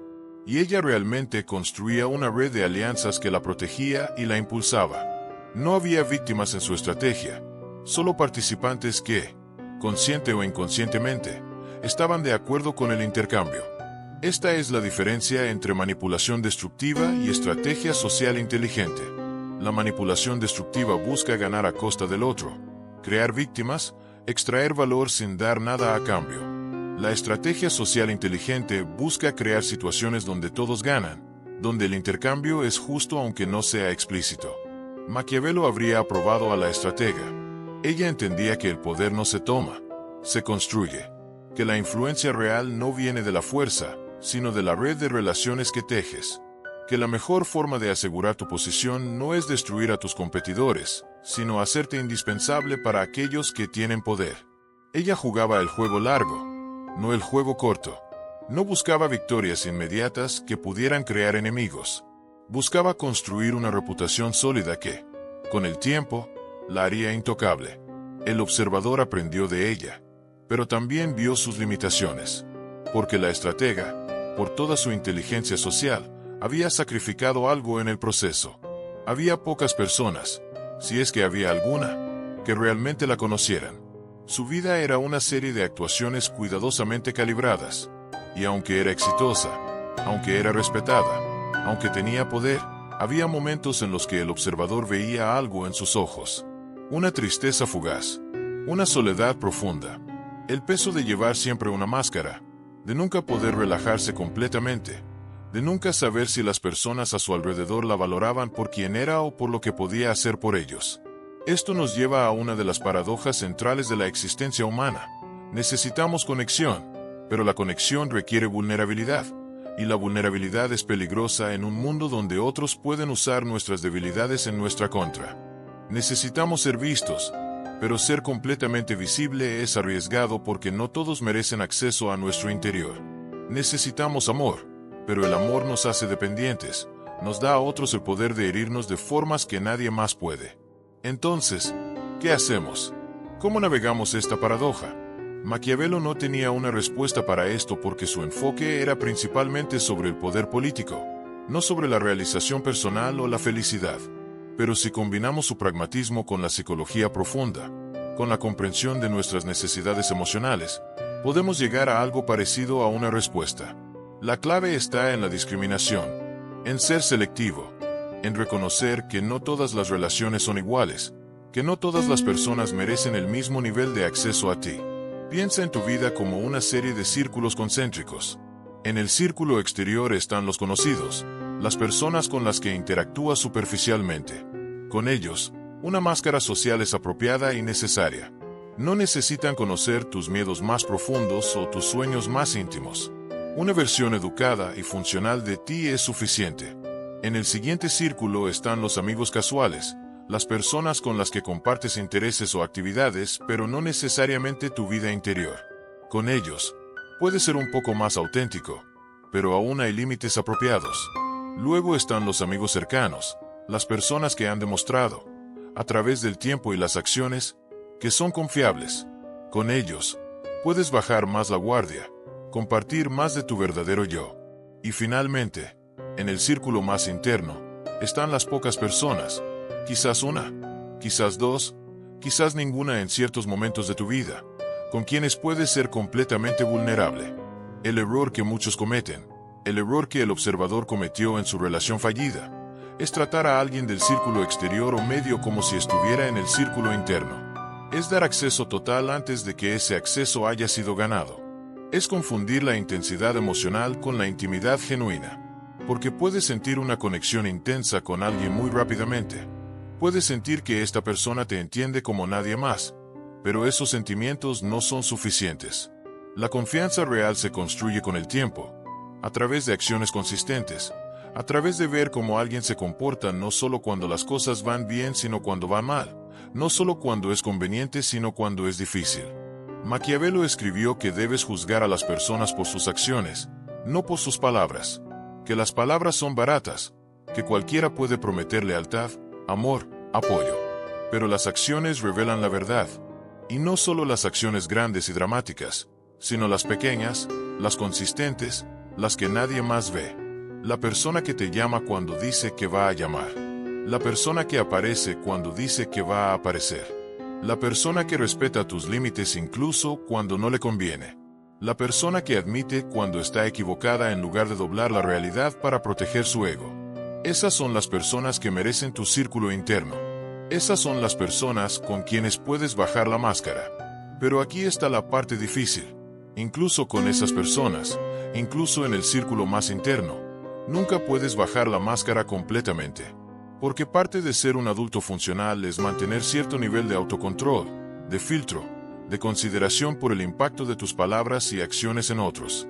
y ella realmente construía una red de alianzas que la protegía y la impulsaba. No había víctimas en su estrategia, solo participantes que, consciente o inconscientemente, estaban de acuerdo con el intercambio. Esta es la diferencia entre manipulación destructiva y estrategia social inteligente. La manipulación destructiva busca ganar a costa del otro, crear víctimas, extraer valor sin dar nada a cambio. La estrategia social inteligente busca crear situaciones donde todos ganan, donde el intercambio es justo aunque no sea explícito. Maquiavelo habría aprobado a la estratega. Ella entendía que el poder no se toma, se construye, que la influencia real no viene de la fuerza, sino de la red de relaciones que tejes, que la mejor forma de asegurar tu posición no es destruir a tus competidores, sino hacerte indispensable para aquellos que tienen poder. Ella jugaba el juego largo, no el juego corto. No buscaba victorias inmediatas que pudieran crear enemigos. Buscaba construir una reputación sólida que, con el tiempo, la haría intocable. El observador aprendió de ella, pero también vio sus limitaciones, porque la estratega, por toda su inteligencia social, había sacrificado algo en el proceso. Había pocas personas, si es que había alguna, que realmente la conocieran. Su vida era una serie de actuaciones cuidadosamente calibradas, y aunque era exitosa, aunque era respetada, aunque tenía poder, había momentos en los que el observador veía algo en sus ojos. Una tristeza fugaz, una soledad profunda, el peso de llevar siempre una máscara, de nunca poder relajarse completamente, de nunca saber si las personas a su alrededor la valoraban por quien era o por lo que podía hacer por ellos. Esto nos lleva a una de las paradojas centrales de la existencia humana. Necesitamos conexión, pero la conexión requiere vulnerabilidad, y la vulnerabilidad es peligrosa en un mundo donde otros pueden usar nuestras debilidades en nuestra contra. Necesitamos ser vistos, pero ser completamente visible es arriesgado porque no todos merecen acceso a nuestro interior. Necesitamos amor, pero el amor nos hace dependientes, nos da a otros el poder de herirnos de formas que nadie más puede. Entonces, ¿qué hacemos? ¿Cómo navegamos esta paradoja? Maquiavelo no tenía una respuesta para esto porque su enfoque era principalmente sobre el poder político, no sobre la realización personal o la felicidad. Pero si combinamos su pragmatismo con la psicología profunda, con la comprensión de nuestras necesidades emocionales, podemos llegar a algo parecido a una respuesta. La clave está en la discriminación, en ser selectivo, en reconocer que no todas las relaciones son iguales, que no todas las personas merecen el mismo nivel de acceso a ti. Piensa en tu vida como una serie de círculos concéntricos. En el círculo exterior están los conocidos, las personas con las que interactúas superficialmente. Con ellos, una máscara social es apropiada y necesaria. No necesitan conocer tus miedos más profundos o tus sueños más íntimos. Una versión educada y funcional de ti es suficiente. En el siguiente círculo están los amigos casuales, las personas con las que compartes intereses o actividades, pero no necesariamente tu vida interior. Con ellos, puedes ser un poco más auténtico, pero aún hay límites apropiados. Luego están los amigos cercanos, las personas que han demostrado, a través del tiempo y las acciones, que son confiables. Con ellos, puedes bajar más la guardia, compartir más de tu verdadero yo. Y finalmente, en el círculo más interno, están las pocas personas, quizás una, quizás dos, quizás ninguna en ciertos momentos de tu vida, con quienes puedes ser completamente vulnerable. El error que muchos cometen, el error que el observador cometió en su relación fallida, es tratar a alguien del círculo exterior o medio como si estuviera en el círculo interno. Es dar acceso total antes de que ese acceso haya sido ganado. Es confundir la intensidad emocional con la intimidad genuina. Porque puedes sentir una conexión intensa con alguien muy rápidamente. Puedes sentir que esta persona te entiende como nadie más, pero esos sentimientos no son suficientes. La confianza real se construye con el tiempo, a través de acciones consistentes, a través de ver cómo alguien se comporta no solo cuando las cosas van bien sino cuando van mal, no solo cuando es conveniente sino cuando es difícil. Maquiavelo escribió que debes juzgar a las personas por sus acciones, no por sus palabras, que las palabras son baratas, que cualquiera puede prometer lealtad, amor, apoyo, pero las acciones revelan la verdad, y no solo las acciones grandes y dramáticas, sino las pequeñas, las consistentes, las que nadie más ve. La persona que te llama cuando dice que va a llamar. La persona que aparece cuando dice que va a aparecer. La persona que respeta tus límites incluso cuando no le conviene. La persona que admite cuando está equivocada en lugar de doblar la realidad para proteger su ego. Esas son las personas que merecen tu círculo interno. Esas son las personas con quienes puedes bajar la máscara. Pero aquí está la parte difícil. Incluso con esas personas, incluso en el círculo más interno, nunca puedes bajar la máscara completamente. Porque parte de ser un adulto funcional es mantener cierto nivel de autocontrol, de filtro, de consideración por el impacto de tus palabras y acciones en otros.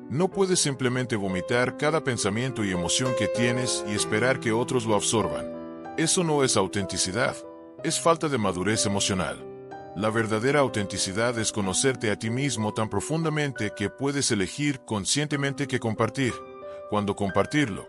No puedes simplemente vomitar cada pensamiento y emoción que tienes y esperar que otros lo absorban. Eso no es autenticidad, es falta de madurez emocional. La verdadera autenticidad es conocerte a ti mismo tan profundamente que puedes elegir conscientemente qué compartir, cuándo compartirlo,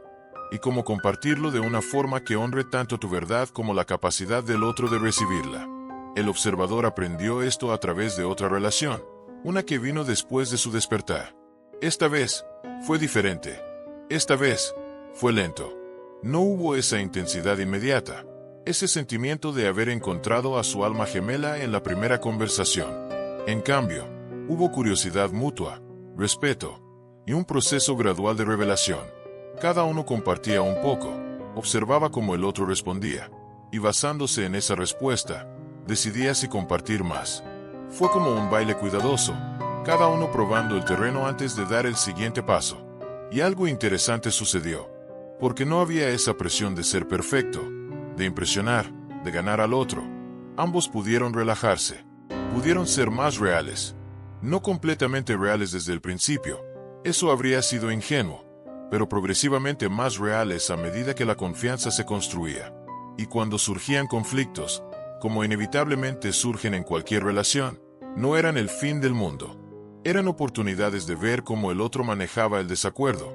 y cómo compartirlo de una forma que honre tanto tu verdad como la capacidad del otro de recibirla. El observador aprendió esto a través de otra relación, una que vino después de su despertar. Esta vez, fue diferente. Esta vez, fue lento. No hubo esa intensidad inmediata, ese sentimiento de haber encontrado a su alma gemela en la primera conversación. En cambio, hubo curiosidad mutua, respeto, y un proceso gradual de revelación. Cada uno compartía un poco, observaba cómo el otro respondía, y basándose en esa respuesta, decidía si compartir más. Fue como un baile cuidadoso, cada uno probando el terreno antes de dar el siguiente paso. Y algo interesante sucedió, porque no había esa presión de ser perfecto, de impresionar, de ganar al otro. Ambos pudieron relajarse, pudieron ser más reales. No completamente reales desde el principio, eso habría sido ingenuo, pero progresivamente más reales a medida que la confianza se construía. Y cuando surgían conflictos, como inevitablemente surgen en cualquier relación, no eran el fin del mundo. Eran oportunidades de ver cómo el otro manejaba el desacuerdo,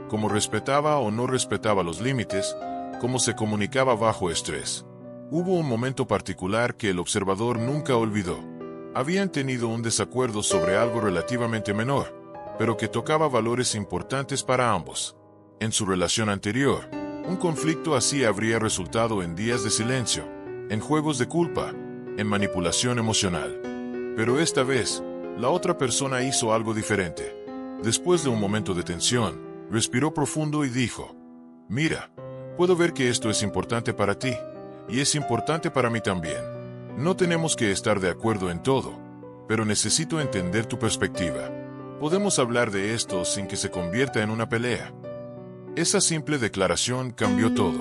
cómo respetaba o no respetaba los límites, cómo se comunicaba bajo estrés. Hubo un momento particular que el observador nunca olvidó. Habían tenido un desacuerdo sobre algo relativamente menor, pero que tocaba valores importantes para ambos. En su relación anterior, un conflicto así habría resultado en días de silencio, en juegos de culpa, en manipulación emocional. Pero esta vez, la otra persona hizo algo diferente. Después de un momento de tensión, respiró profundo y dijo: «Mira, puedo ver que esto es importante para ti, y es importante para mí también. No tenemos que estar de acuerdo en todo, pero necesito entender tu perspectiva. Podemos hablar de esto sin que se convierta en una pelea». Esa simple declaración cambió todo,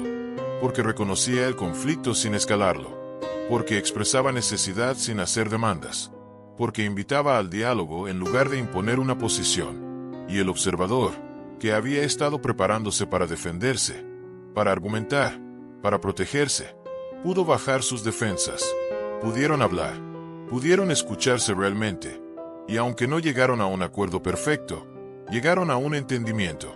porque reconocía el conflicto sin escalarlo, porque expresaba necesidad sin hacer demandas, porque invitaba al diálogo en lugar de imponer una posición. Y el observador, que había estado preparándose para defenderse, para argumentar, para protegerse, pudo bajar sus defensas. Pudieron hablar, pudieron escucharse realmente, y aunque no llegaron a un acuerdo perfecto, llegaron a un entendimiento.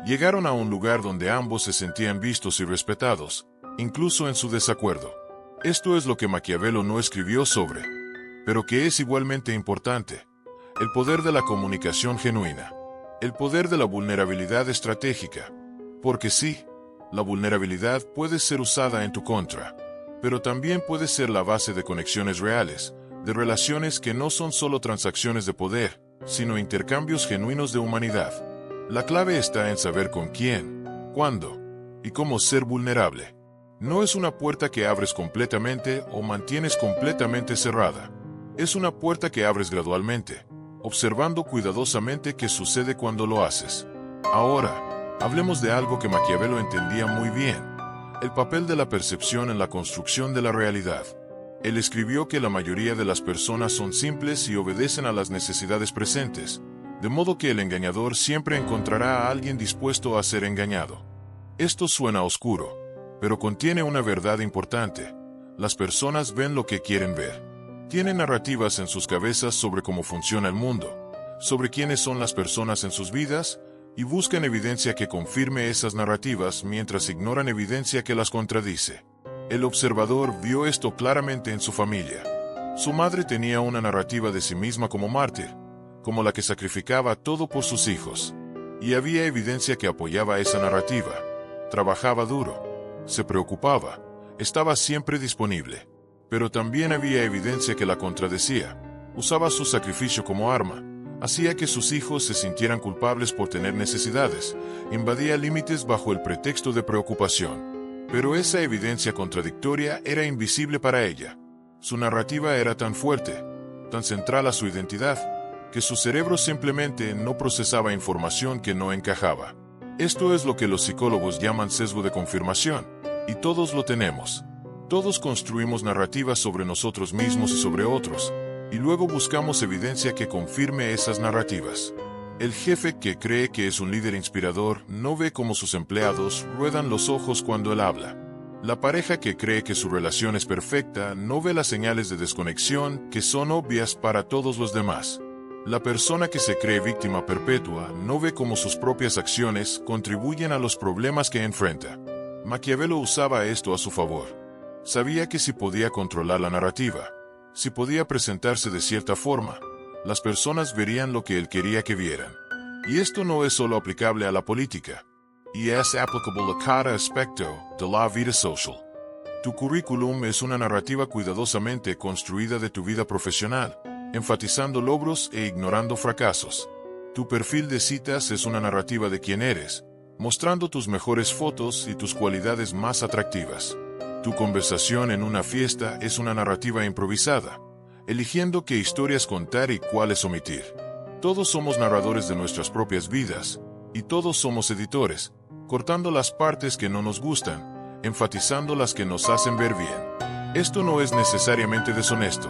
Llegaron a un lugar donde ambos se sentían vistos y respetados, incluso en su desacuerdo. Esto es lo que Maquiavelo no escribió sobre, pero que es igualmente importante: el poder de la comunicación genuina, el poder de la vulnerabilidad estratégica. Porque sí, la vulnerabilidad puede ser usada en tu contra, pero también puede ser la base de conexiones reales, de relaciones que no son solo transacciones de poder, sino intercambios genuinos de humanidad. La clave está en saber con quién, cuándo y cómo ser vulnerable. No es una puerta que abres completamente o mantienes completamente cerrada. Es una puerta que abres gradualmente, observando cuidadosamente qué sucede cuando lo haces. Ahora, hablemos de algo que Maquiavelo entendía muy bien: el papel de la percepción en la construcción de la realidad. Él escribió que la mayoría de las personas son simples y obedecen a las necesidades presentes, de modo que el engañador siempre encontrará a alguien dispuesto a ser engañado. Esto suena oscuro, pero contiene una verdad importante: las personas ven lo que quieren ver. Tienen narrativas en sus cabezas sobre cómo funciona el mundo, sobre quiénes son las personas en sus vidas, y buscan evidencia que confirme esas narrativas mientras ignoran evidencia que las contradice. El observador vio esto claramente en su familia. Su madre tenía una narrativa de sí misma como mártir, como la que sacrificaba todo por sus hijos. Y había evidencia que apoyaba esa narrativa. Trabajaba duro, se preocupaba, estaba siempre disponible. Pero también había evidencia que la contradecía. Usaba su sacrificio como arma, hacía que sus hijos se sintieran culpables por tener necesidades, invadía límites bajo el pretexto de preocupación. Pero esa evidencia contradictoria era invisible para ella. Su narrativa era tan fuerte, tan central a su identidad, que su cerebro simplemente no procesaba información que no encajaba. Esto es lo que los psicólogos llaman sesgo de confirmación, y todos lo tenemos. Todos construimos narrativas sobre nosotros mismos y sobre otros, y luego buscamos evidencia que confirme esas narrativas. El jefe que cree que es un líder inspirador no ve cómo sus empleados ruedan los ojos cuando él habla. La pareja que cree que su relación es perfecta no ve las señales de desconexión que son obvias para todos los demás. La persona que se cree víctima perpetua no ve cómo sus propias acciones contribuyen a los problemas que enfrenta. Maquiavelo usaba esto a su favor. Sabía que si podía controlar la narrativa, si podía presentarse de cierta forma, las personas verían lo que él quería que vieran. Y esto no es solo aplicable a la política, y es aplicable a cada aspecto de la vida social. Tu currículum es una narrativa cuidadosamente construida de tu vida profesional, enfatizando logros e ignorando fracasos. Tu perfil de citas es una narrativa de quién eres, mostrando tus mejores fotos y tus cualidades más atractivas. Tu conversación en una fiesta es una narrativa improvisada, eligiendo qué historias contar y cuáles omitir. Todos somos narradores de nuestras propias vidas, y todos somos editores, cortando las partes que no nos gustan, enfatizando las que nos hacen ver bien. Esto no es necesariamente deshonesto,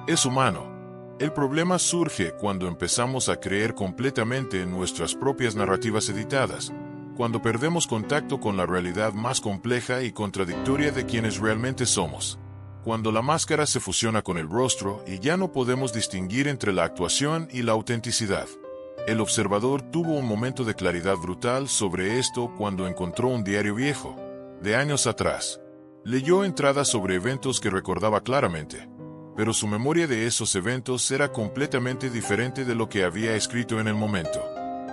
es humano. El problema surge cuando empezamos a creer completamente en nuestras propias narrativas editadas, cuando perdemos contacto con la realidad más compleja y contradictoria de quienes realmente somos. Cuando la máscara se fusiona con el rostro y ya no podemos distinguir entre la actuación y la autenticidad. El observador tuvo un momento de claridad brutal sobre esto cuando encontró un diario viejo, de años atrás. Leyó entradas sobre eventos que recordaba claramente, pero su memoria de esos eventos era completamente diferente de lo que había escrito en el momento.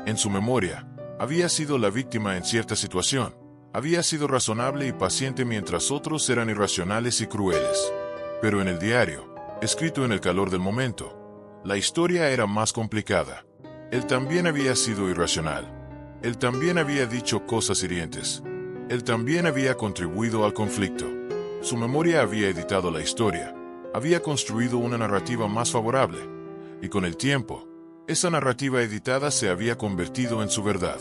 En su memoria, había sido la víctima en cierta situación, había sido razonable y paciente mientras otros eran irracionales y crueles. Pero en el diario, escrito en el calor del momento, la historia era más complicada. Él también había sido irracional. Él también había dicho cosas hirientes. Él también había contribuido al conflicto. Su memoria había editado la historia, había construido una narrativa más favorable, y con el tiempo, esa narrativa editada se había convertido en su verdad.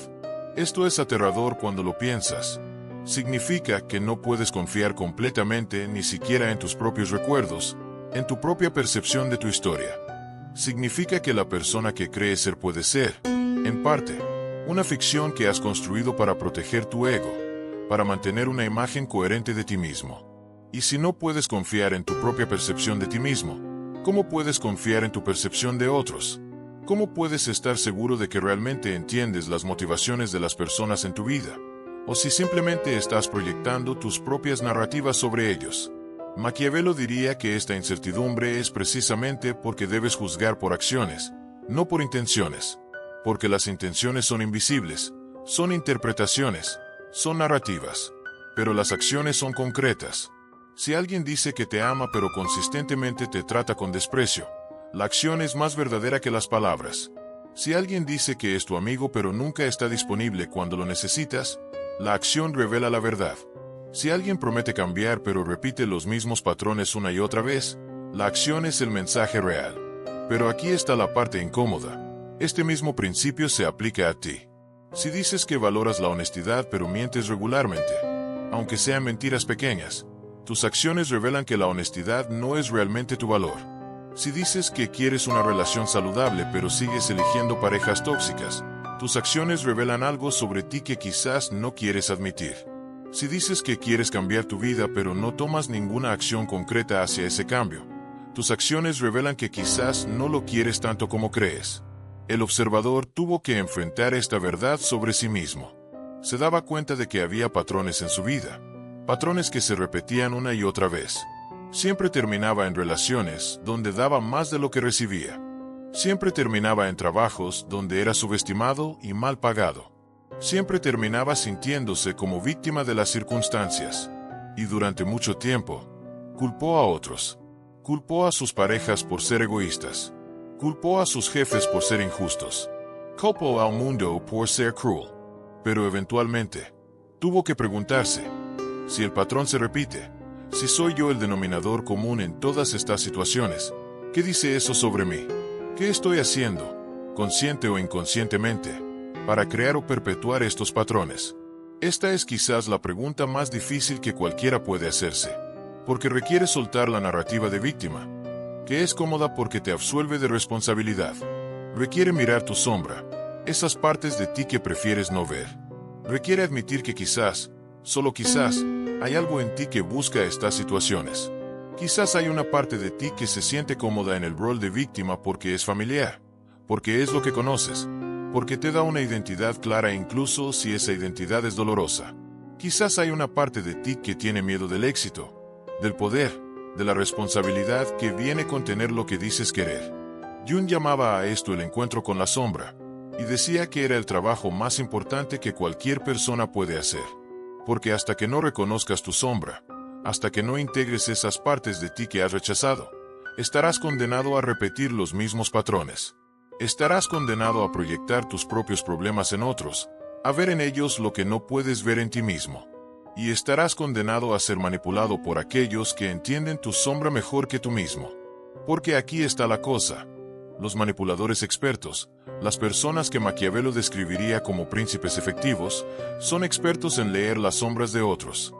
Esto es aterrador cuando lo piensas. Significa que no puedes confiar completamente ni siquiera en tus propios recuerdos, en tu propia percepción de tu historia. Significa que la persona que cree ser puede ser, en parte, una ficción que has construido para proteger tu ego, para mantener una imagen coherente de ti mismo. Y si no puedes confiar en tu propia percepción de ti mismo, ¿cómo puedes confiar en tu percepción de otros? ¿Cómo puedes estar seguro de que realmente entiendes las motivaciones de las personas en tu vida? O si simplemente estás proyectando tus propias narrativas sobre ellos. Maquiavelo diría que esta incertidumbre es precisamente porque debes juzgar por acciones, no por intenciones. Porque las intenciones son invisibles, son interpretaciones, son narrativas. Pero las acciones son concretas. Si alguien dice que te ama pero consistentemente te trata con desprecio, la acción es más verdadera que las palabras. Si alguien dice que es tu amigo pero nunca está disponible cuando lo necesitas, la acción revela la verdad. Si alguien promete cambiar pero repite los mismos patrones una y otra vez, la acción es el mensaje real. Pero aquí está la parte incómoda. Este mismo principio se aplica a ti. Si dices que valoras la honestidad pero mientes regularmente, aunque sean mentiras pequeñas, tus acciones revelan que la honestidad no es realmente tu valor. Si dices que quieres una relación saludable pero sigues eligiendo parejas tóxicas, tus acciones revelan algo sobre ti que quizás no quieres admitir. Si dices que quieres cambiar tu vida pero no tomas ninguna acción concreta hacia ese cambio, tus acciones revelan que quizás no lo quieres tanto como crees. El observador tuvo que enfrentar esta verdad sobre sí mismo. Se daba cuenta de que había patrones en su vida, patrones que se repetían una y otra vez. Siempre terminaba en relaciones donde daba más de lo que recibía. Siempre terminaba en trabajos donde era subestimado y mal pagado. Siempre terminaba sintiéndose como víctima de las circunstancias. Y durante mucho tiempo, culpó a otros. Culpó a sus parejas por ser egoístas. Culpó a sus jefes por ser injustos. Culpó al mundo por ser cruel. Pero eventualmente, tuvo que preguntarse, si el patrón se repite, si soy yo el denominador común en todas estas situaciones, ¿qué dice eso sobre mí? ¿Qué estoy haciendo, consciente o inconscientemente, para crear o perpetuar estos patrones? Esta es quizás la pregunta más difícil que cualquiera puede hacerse, porque requiere soltar la narrativa de víctima, que es cómoda porque te absuelve de responsabilidad. Requiere mirar tu sombra, esas partes de ti que prefieres no ver. Requiere admitir que quizás, solo quizás, hay algo en ti que busca estas situaciones. Quizás hay una parte de ti que se siente cómoda en el rol de víctima porque es familiar, porque es lo que conoces, porque te da una identidad clara incluso si esa identidad es dolorosa. Quizás hay una parte de ti que tiene miedo del éxito, del poder, de la responsabilidad que viene con tener lo que dices querer. Jung llamaba a esto el encuentro con la sombra, y decía que era el trabajo más importante que cualquier persona puede hacer. Porque hasta que no reconozcas tu sombra, hasta que no integres esas partes de ti que has rechazado, estarás condenado a repetir los mismos patrones. Estarás condenado a proyectar tus propios problemas en otros, a ver en ellos lo que no puedes ver en ti mismo. Y estarás condenado a ser manipulado por aquellos que entienden tu sombra mejor que tú mismo. Porque aquí está la cosa. Los manipuladores expertos, las personas que Maquiavelo describiría como príncipes efectivos, son expertos en leer las sombras de otros.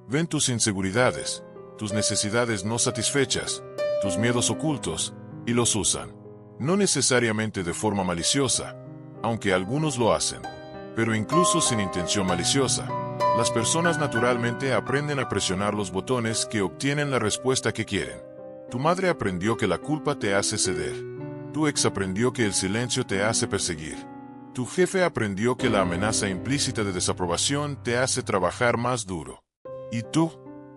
Ven tus inseguridades, tus necesidades no satisfechas, tus miedos ocultos, y los usan. No necesariamente de forma maliciosa, aunque algunos lo hacen, pero incluso sin intención maliciosa. Las personas naturalmente aprenden a presionar los botones que obtienen la respuesta que quieren. Tu madre aprendió que la culpa te hace ceder. Tu ex aprendió que el silencio te hace perseguir. Tu jefe aprendió que la amenaza implícita de desaprobación te hace trabajar más duro. Y tú,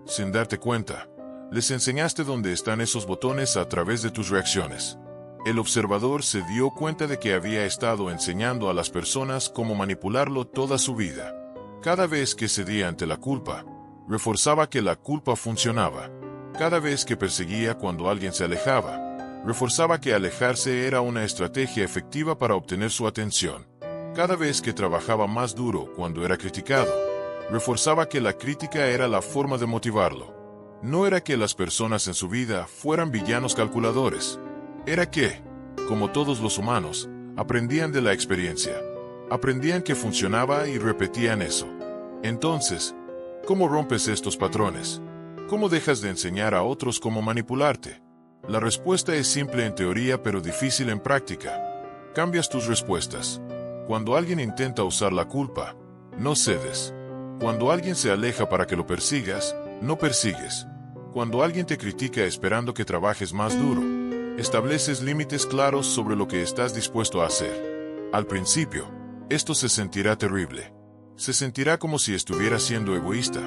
sin darte cuenta, les enseñaste dónde están esos botones a través de tus reacciones. El observador se dio cuenta de que había estado enseñando a las personas cómo manipularlo toda su vida. Cada vez que cedía ante la culpa, reforzaba que la culpa funcionaba. Cada vez que perseguía cuando alguien se alejaba, reforzaba que alejarse era una estrategia efectiva para obtener su atención. Cada vez que trabajaba más duro cuando era criticado, reforzaba que la crítica era la forma de motivarlo. No era que las personas en su vida fueran villanos calculadores. Era que, como todos los humanos, aprendían de la experiencia. Aprendían que funcionaba y repetían eso. Entonces, ¿cómo rompes estos patrones? ¿Cómo dejas de enseñar a otros cómo manipularte? La respuesta es simple en teoría pero difícil en práctica. Cambias tus respuestas. Cuando alguien intenta usar la culpa, no cedes. Cuando alguien se aleja para que lo persigas, no persigues. Cuando alguien te critica esperando que trabajes más duro, estableces límites claros sobre lo que estás dispuesto a hacer. Al principio, esto se sentirá terrible. Se sentirá como si estuvieras siendo egoísta,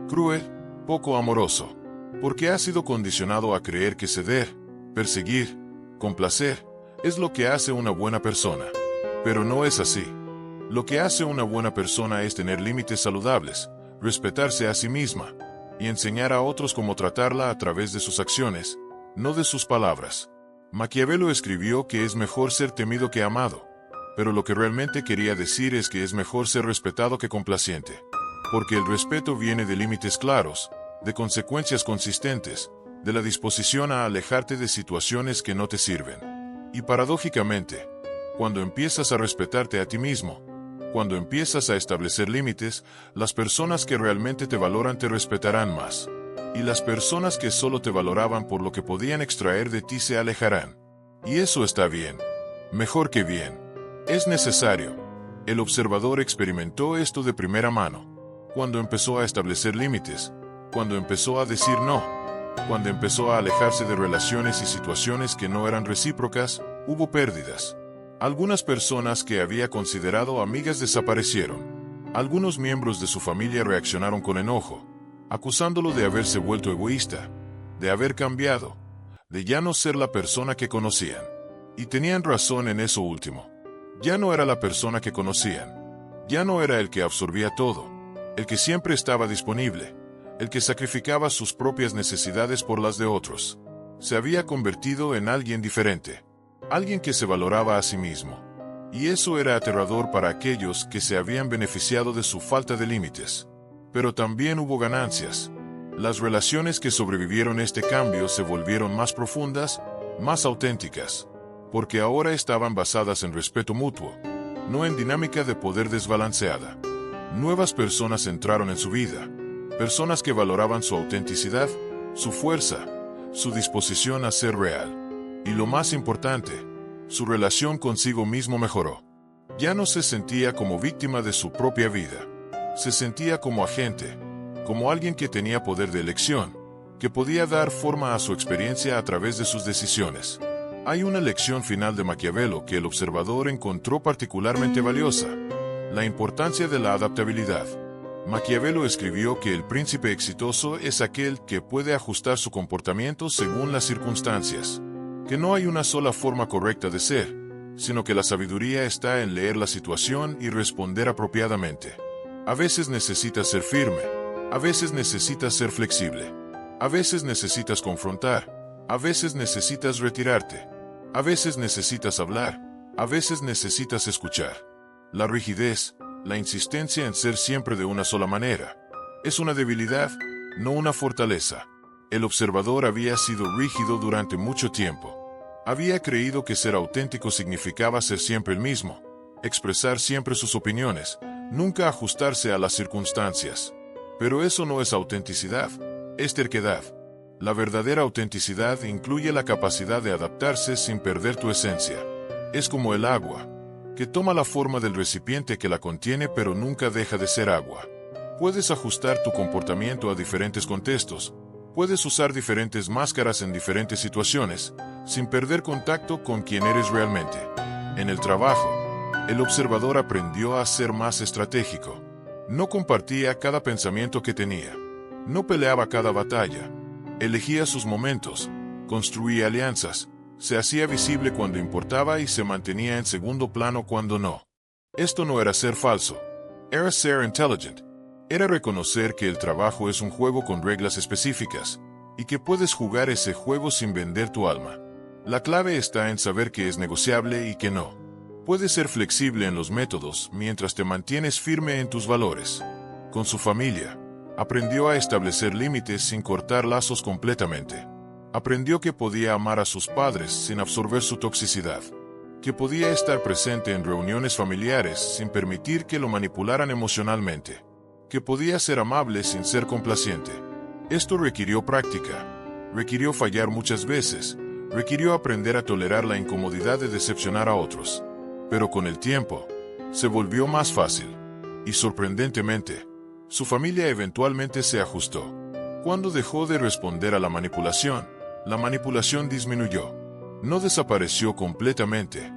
cruel, poco amoroso, porque has sido condicionado a creer que ceder, perseguir, complacer, es lo que hace una buena persona. Pero no es así. Lo que hace una buena persona es tener límites saludables, respetarse a sí misma, y enseñar a otros cómo tratarla a través de sus acciones, no de sus palabras. Maquiavelo escribió que es mejor ser temido que amado, pero lo que realmente quería decir es que es mejor ser respetado que complaciente, porque el respeto viene de límites claros, de consecuencias consistentes, de la disposición a alejarte de situaciones que no te sirven. Y paradójicamente, cuando empiezas a respetarte a ti mismo, cuando empiezas a establecer límites, las personas que realmente te valoran te respetarán más. Y las personas que solo te valoraban por lo que podían extraer de ti se alejarán. Y eso está bien. Mejor que bien. Es necesario. El observador experimentó esto de primera mano. Cuando empezó a establecer límites, cuando empezó a decir no, cuando empezó a alejarse de relaciones y situaciones que no eran recíprocas, hubo pérdidas. Algunas personas que había considerado amigas desaparecieron. Algunos miembros de su familia reaccionaron con enojo, acusándolo de haberse vuelto egoísta, de haber cambiado, de ya no ser la persona que conocían. Y tenían razón en eso último. Ya no era la persona que conocían. Ya no era el que absorbía todo, el que siempre estaba disponible, el que sacrificaba sus propias necesidades por las de otros. Se había convertido en alguien diferente. Alguien que se valoraba a sí mismo. Y eso era aterrador para aquellos que se habían beneficiado de su falta de límites. Pero también hubo ganancias. Las relaciones que sobrevivieron este cambio se volvieron más profundas, más auténticas, porque ahora estaban basadas en respeto mutuo, no en dinámica de poder desbalanceada. Nuevas personas entraron en su vida, personas que valoraban su autenticidad, su fuerza, su disposición a ser real. Y lo más importante, su relación consigo mismo mejoró. Ya no se sentía como víctima de su propia vida. Se sentía como agente, como alguien que tenía poder de elección, que podía dar forma a su experiencia a través de sus decisiones. Hay una lección final de Maquiavelo que el observador encontró particularmente valiosa: la importancia de la adaptabilidad. Maquiavelo escribió que el príncipe exitoso es aquel que puede ajustar su comportamiento según las circunstancias. Que no hay una sola forma correcta de ser, sino que la sabiduría está en leer la situación y responder apropiadamente. A veces necesitas ser firme, a veces necesitas ser flexible, a veces necesitas confrontar, a veces necesitas retirarte, a veces necesitas hablar, a veces necesitas escuchar. La rigidez, la insistencia en ser siempre de una sola manera, es una debilidad, no una fortaleza. El observador había sido rígido durante mucho tiempo. Había creído que ser auténtico significaba ser siempre el mismo, expresar siempre sus opiniones, nunca ajustarse a las circunstancias. Pero eso no es autenticidad, es terquedad. La verdadera autenticidad incluye la capacidad de adaptarse sin perder tu esencia. Es como el agua, que toma la forma del recipiente que la contiene pero nunca deja de ser agua. Puedes ajustar tu comportamiento a diferentes contextos. Puedes usar diferentes máscaras en diferentes situaciones, sin perder contacto con quien eres realmente. En el trabajo, el observador aprendió a ser más estratégico. No compartía cada pensamiento que tenía. No peleaba cada batalla. Elegía sus momentos, construía alianzas, se hacía visible cuando importaba y se mantenía en segundo plano cuando no. Esto no era ser falso. Era ser intelligent. Era reconocer que el trabajo es un juego con reglas específicas, y que puedes jugar ese juego sin vender tu alma. La clave está en saber que es negociable y que no. Puedes ser flexible en los métodos mientras te mantienes firme en tus valores. Con su familia, aprendió a establecer límites sin cortar lazos completamente. Aprendió que podía amar a sus padres sin absorber su toxicidad. Que podía estar presente en reuniones familiares sin permitir que lo manipularan emocionalmente. Que podía ser amable sin ser complaciente. Esto requirió práctica. requirió fallar muchas veces, requirió aprender a tolerar la incomodidad de decepcionar a otros. Pero con el tiempo, se volvió más fácil. Y sorprendentemente, su familia eventualmente se ajustó. Cuando dejó de responder a la manipulación disminuyó. No desapareció completamente,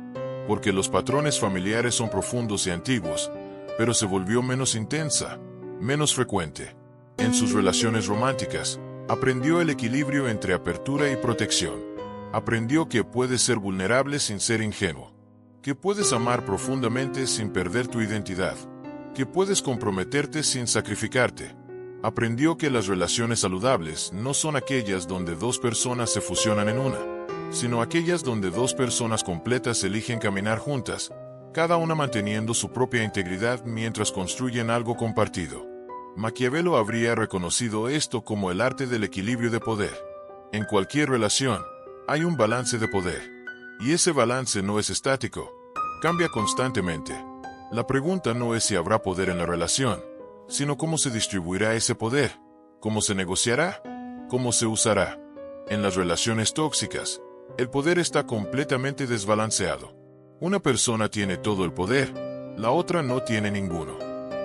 porque los patrones familiares son profundos y antiguos, pero se volvió menos intensa, menos frecuente. En sus relaciones románticas, aprendió el equilibrio entre apertura y protección. Aprendió que puedes ser vulnerable sin ser ingenuo, que puedes amar profundamente sin perder tu identidad, que puedes comprometerte sin sacrificarte. Aprendió que las relaciones saludables no son aquellas donde dos personas se fusionan en una, sino aquellas donde dos personas completas eligen caminar juntas, cada una manteniendo su propia integridad mientras construyen algo compartido. Maquiavelo habría reconocido esto como el arte del equilibrio de poder. En cualquier relación, hay un balance de poder. Y ese balance no es estático, cambia constantemente. La pregunta no es si habrá poder en la relación, sino cómo se distribuirá ese poder, cómo se negociará, cómo se usará. En las relaciones tóxicas, el poder está completamente desbalanceado. Una persona tiene todo el poder, la otra no tiene ninguno.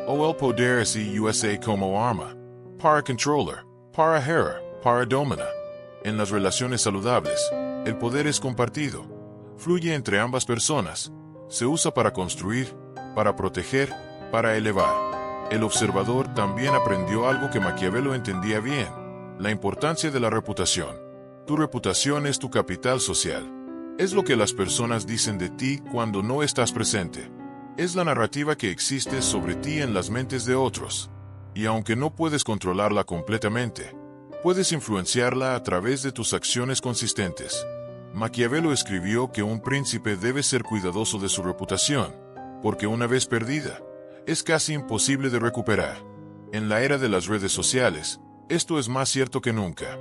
O el poder se usa como arma, para controlar, para ejercer, para dominar. En las relaciones saludables, el poder es compartido, fluye entre ambas personas, se usa para construir, para proteger, para elevar. El observador también aprendió algo que Maquiavelo entendía bien: la importancia de la reputación. Tu reputación es tu capital social. Es lo que las personas dicen de ti cuando no estás presente. Es la narrativa que existe sobre ti en las mentes de otros. Y aunque no puedes controlarla completamente, puedes influenciarla a través de tus acciones consistentes. Maquiavelo escribió que un príncipe debe ser cuidadoso de su reputación, porque una vez perdida, es casi imposible de recuperar. En la era de las redes sociales, esto es más cierto que nunca.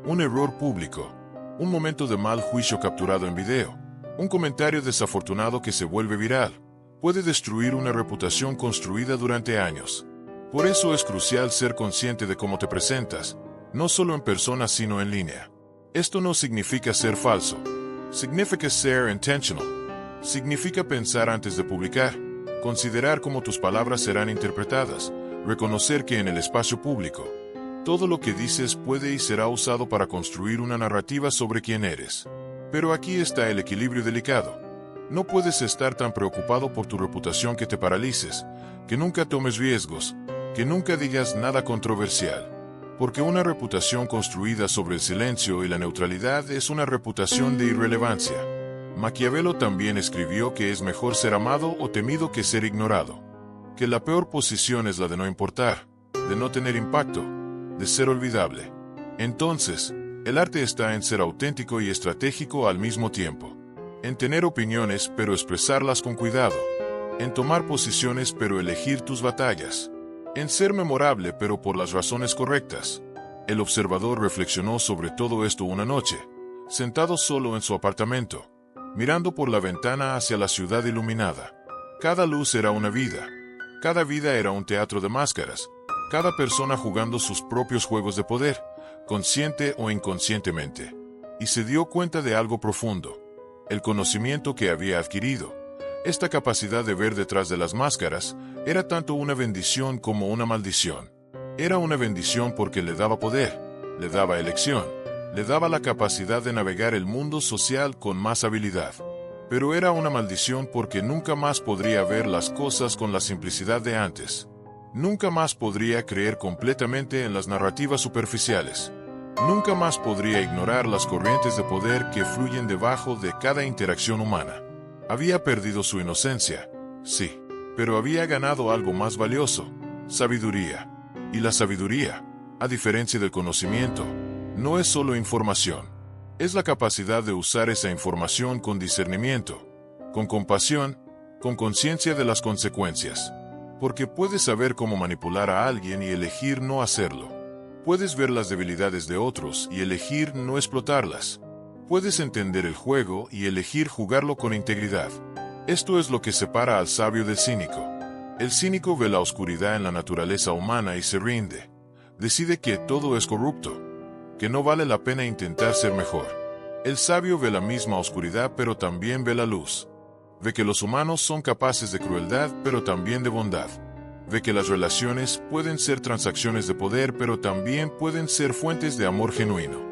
Un error público, un momento de mal juicio capturado en video, un comentario desafortunado que se vuelve viral, puede destruir una reputación construida durante años. Por eso es crucial ser consciente de cómo te presentas, no solo en persona sino en línea. Esto no significa ser falso, significa ser intentional. Significa pensar antes de publicar, considerar cómo tus palabras serán interpretadas, reconocer que en el espacio público, todo lo que dices puede y será usado para construir una narrativa sobre quién eres. Pero aquí está el equilibrio delicado. No puedes estar tan preocupado por tu reputación que te paralices, que nunca tomes riesgos, que nunca digas nada controversial. Porque una reputación construida sobre el silencio y la neutralidad es una reputación de irrelevancia. Maquiavelo también escribió que es mejor ser amado o temido que ser ignorado. Que la peor posición es la de no importar, de no tener impacto, de ser olvidable. Entonces, el arte está en ser auténtico y estratégico al mismo tiempo. En tener opiniones pero expresarlas con cuidado. En tomar posiciones pero elegir tus batallas. En ser memorable pero por las razones correctas. El observador reflexionó sobre todo esto una noche, sentado solo en su apartamento, mirando por la ventana hacia la ciudad iluminada. Cada luz era una vida. Cada vida era un teatro de máscaras. Cada persona jugando sus propios juegos de poder, consciente o inconscientemente. Y se dio cuenta de algo profundo. El conocimiento que había adquirido, esta capacidad de ver detrás de las máscaras, era tanto una bendición como una maldición. Era una bendición porque le daba poder, le daba elección, le daba la capacidad de navegar el mundo social con más habilidad. Pero era una maldición porque nunca más podría ver las cosas con la simplicidad de antes. Nunca más podría creer completamente en las narrativas superficiales. Nunca más podría ignorar las corrientes de poder que fluyen debajo de cada interacción humana. Había perdido su inocencia, sí, pero había ganado algo más valioso: sabiduría. Y la sabiduría, a diferencia del conocimiento, no es solo información. Es la capacidad de usar esa información con discernimiento, con compasión, con conciencia de las consecuencias. Porque puedes saber cómo manipular a alguien y elegir no hacerlo. Puedes ver las debilidades de otros y elegir no explotarlas. Puedes entender el juego y elegir jugarlo con integridad. Esto es lo que separa al sabio del cínico. El cínico ve la oscuridad en la naturaleza humana y se rinde. Decide que todo es corrupto. que no vale la pena intentar ser mejor. El sabio ve la misma oscuridad pero también ve la luz. Ve que los humanos son capaces de crueldad pero también de bondad. Ve que las relaciones pueden ser transacciones de poder pero también pueden ser fuentes de amor genuino.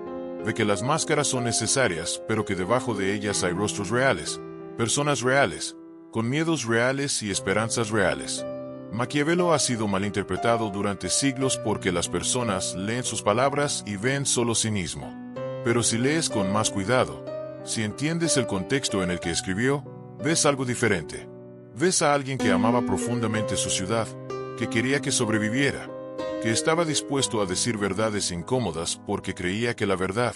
Ve que las máscaras son necesarias pero que debajo de ellas hay rostros reales, personas reales, con miedos reales y esperanzas reales. Maquiavelo ha sido malinterpretado durante siglos porque las personas leen sus palabras y ven solo cinismo. Pero si lees con más cuidado, si entiendes el contexto en el que escribió, ves algo diferente. Ves a alguien que amaba profundamente su ciudad, que quería que sobreviviera, que estaba dispuesto a decir verdades incómodas porque creía que la verdad,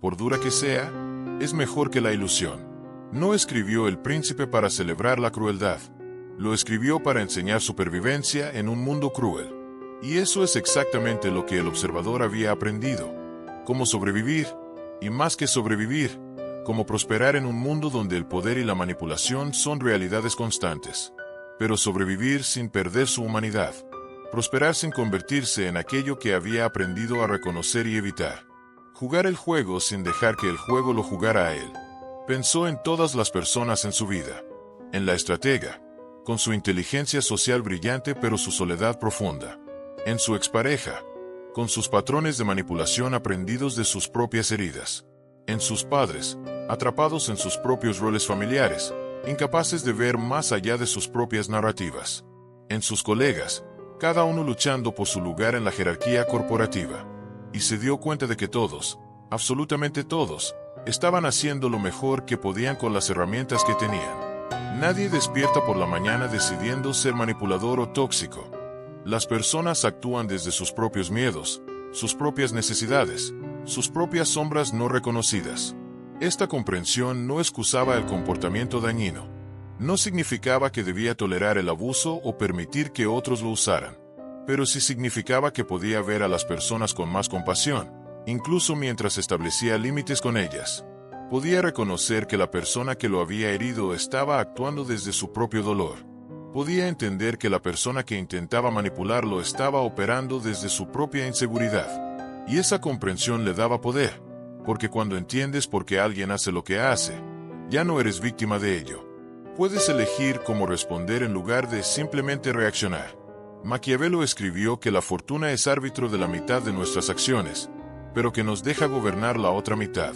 por dura que sea, es mejor que la ilusión. No escribió El Príncipe para celebrar la crueldad. Lo escribió para enseñar supervivencia en un mundo cruel. Y eso es exactamente lo que el observador había aprendido. Cómo sobrevivir, y más que sobrevivir, cómo prosperar en un mundo donde el poder y la manipulación son realidades constantes. Pero sobrevivir sin perder su humanidad. Prosperar sin convertirse en aquello que había aprendido a reconocer y evitar. Jugar el juego sin dejar que el juego lo jugara a él. Pensó en todas las personas en su vida. En la estratega, con su inteligencia social brillante pero su soledad profunda. En su expareja, con sus patrones de manipulación aprendidos de sus propias heridas. En sus padres, atrapados en sus propios roles familiares, incapaces de ver más allá de sus propias narrativas. En sus colegas, cada uno luchando por su lugar en la jerarquía corporativa. Y se dio cuenta de que todos, absolutamente todos, estaban haciendo lo mejor que podían con las herramientas que tenían. Nadie despierta por la mañana decidiendo ser manipulador o tóxico. Las personas actúan desde sus propios miedos, sus propias necesidades, sus propias sombras no reconocidas. Esta comprensión no excusaba el comportamiento dañino. No significaba que debía tolerar el abuso o permitir que otros lo usaran. Pero sí significaba que podía ver a las personas con más compasión, incluso mientras establecía límites con ellas. Podía reconocer que la persona que lo había herido estaba actuando desde su propio dolor. Podía entender que la persona que intentaba manipularlo estaba operando desde su propia inseguridad. Y esa comprensión le daba poder, porque cuando entiendes por qué alguien hace lo que hace, ya no eres víctima de ello. Puedes elegir cómo responder en lugar de simplemente reaccionar. Maquiavelo escribió que la fortuna es árbitro de la mitad de nuestras acciones, pero que nos deja gobernar la otra mitad.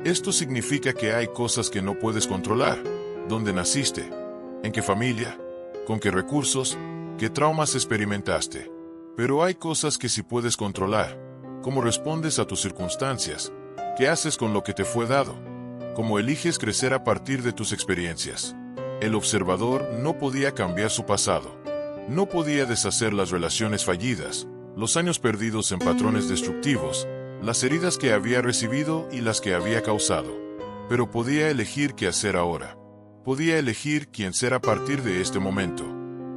Esto significa que hay cosas que no puedes controlar. ¿Dónde naciste? ¿En qué familia? ¿Con qué recursos? ¿Qué traumas experimentaste? Pero hay cosas que sí puedes controlar. ¿Cómo respondes a tus circunstancias? ¿Qué haces con lo que te fue dado? ¿Cómo eliges crecer a partir de tus experiencias? El observador no podía cambiar su pasado. No podía deshacer las relaciones fallidas, los años perdidos en patrones destructivos, las heridas que había recibido y las que había causado. Pero podía elegir qué hacer ahora. Podía elegir quién ser a partir de este momento.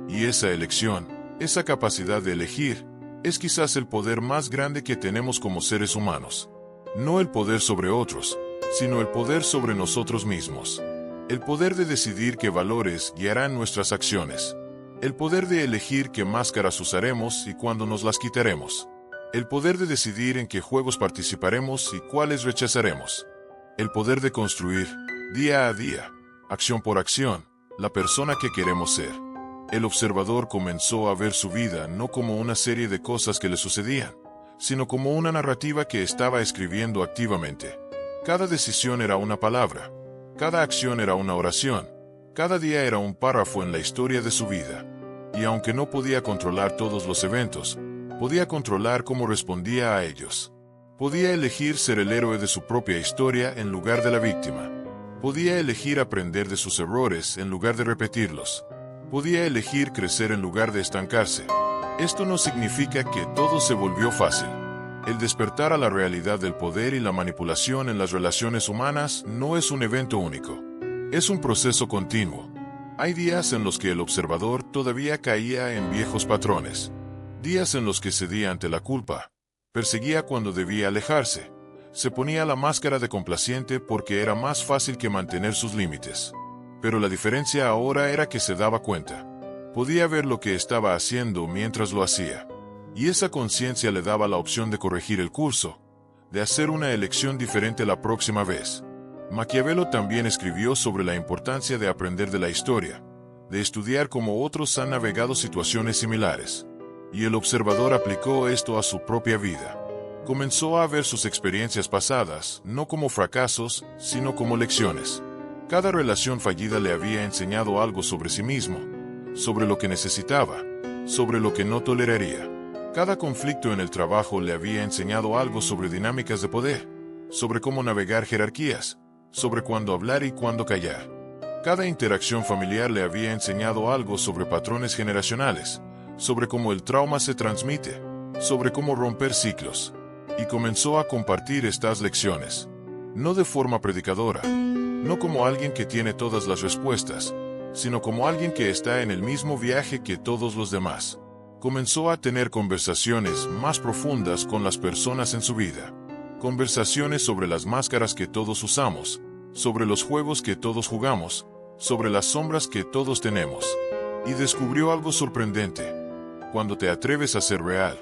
Y esa elección, esa capacidad de elegir, es quizás el poder más grande que tenemos como seres humanos. No el poder sobre otros, sino el poder sobre nosotros mismos. El poder de decidir qué valores guiarán nuestras acciones. El poder de elegir qué máscaras usaremos y cuándo nos las quitaremos. El poder de decidir en qué juegos participaremos y cuáles rechazaremos. El poder de construir, día a día, acción por acción, la persona que queremos ser. El observador comenzó a ver su vida no como una serie de cosas que le sucedían, sino como una narrativa que estaba escribiendo activamente. Cada decisión era una palabra, cada acción era una oración, cada día era un párrafo en la historia de su vida. Y aunque no podía controlar todos los eventos, podía controlar cómo respondía a ellos. Podía elegir ser el héroe de su propia historia en lugar de la víctima. Podía elegir aprender de sus errores en lugar de repetirlos. Podía elegir crecer en lugar de estancarse. Esto no significa que todo se volvió fácil. El despertar a la realidad del poder y la manipulación en las relaciones humanas no es un evento único. Es un proceso continuo. Hay días en los que el observador todavía caía en viejos patrones. Días en los que cedía ante la culpa, perseguía cuando debía alejarse, se ponía la máscara de complaciente porque era más fácil que mantener sus límites. Pero la diferencia ahora era que se daba cuenta. Podía ver lo que estaba haciendo mientras lo hacía. Y esa conciencia le daba la opción de corregir el curso, de hacer una elección diferente la próxima vez. Maquiavelo también escribió sobre la importancia de aprender de la historia, de estudiar cómo otros han navegado situaciones similares. Y el observador aplicó esto a su propia vida. Comenzó a ver sus experiencias pasadas, no como fracasos, sino como lecciones. Cada relación fallida le había enseñado algo sobre sí mismo, sobre lo que necesitaba, sobre lo que no toleraría. Cada conflicto en el trabajo le había enseñado algo sobre dinámicas de poder, sobre cómo navegar jerarquías, sobre cuándo hablar y cuándo callar. Cada interacción familiar le había enseñado algo sobre patrones generacionales, sobre cómo el trauma se transmite, sobre cómo romper ciclos. Y comenzó a compartir estas lecciones. No de forma predicadora, no como alguien que tiene todas las respuestas, sino como alguien que está en el mismo viaje que todos los demás. Comenzó a tener conversaciones más profundas con las personas en su vida. Conversaciones sobre las máscaras que todos usamos, sobre los juegos que todos jugamos, sobre las sombras que todos tenemos. Y descubrió algo sorprendente. Cuando te atreves a ser real,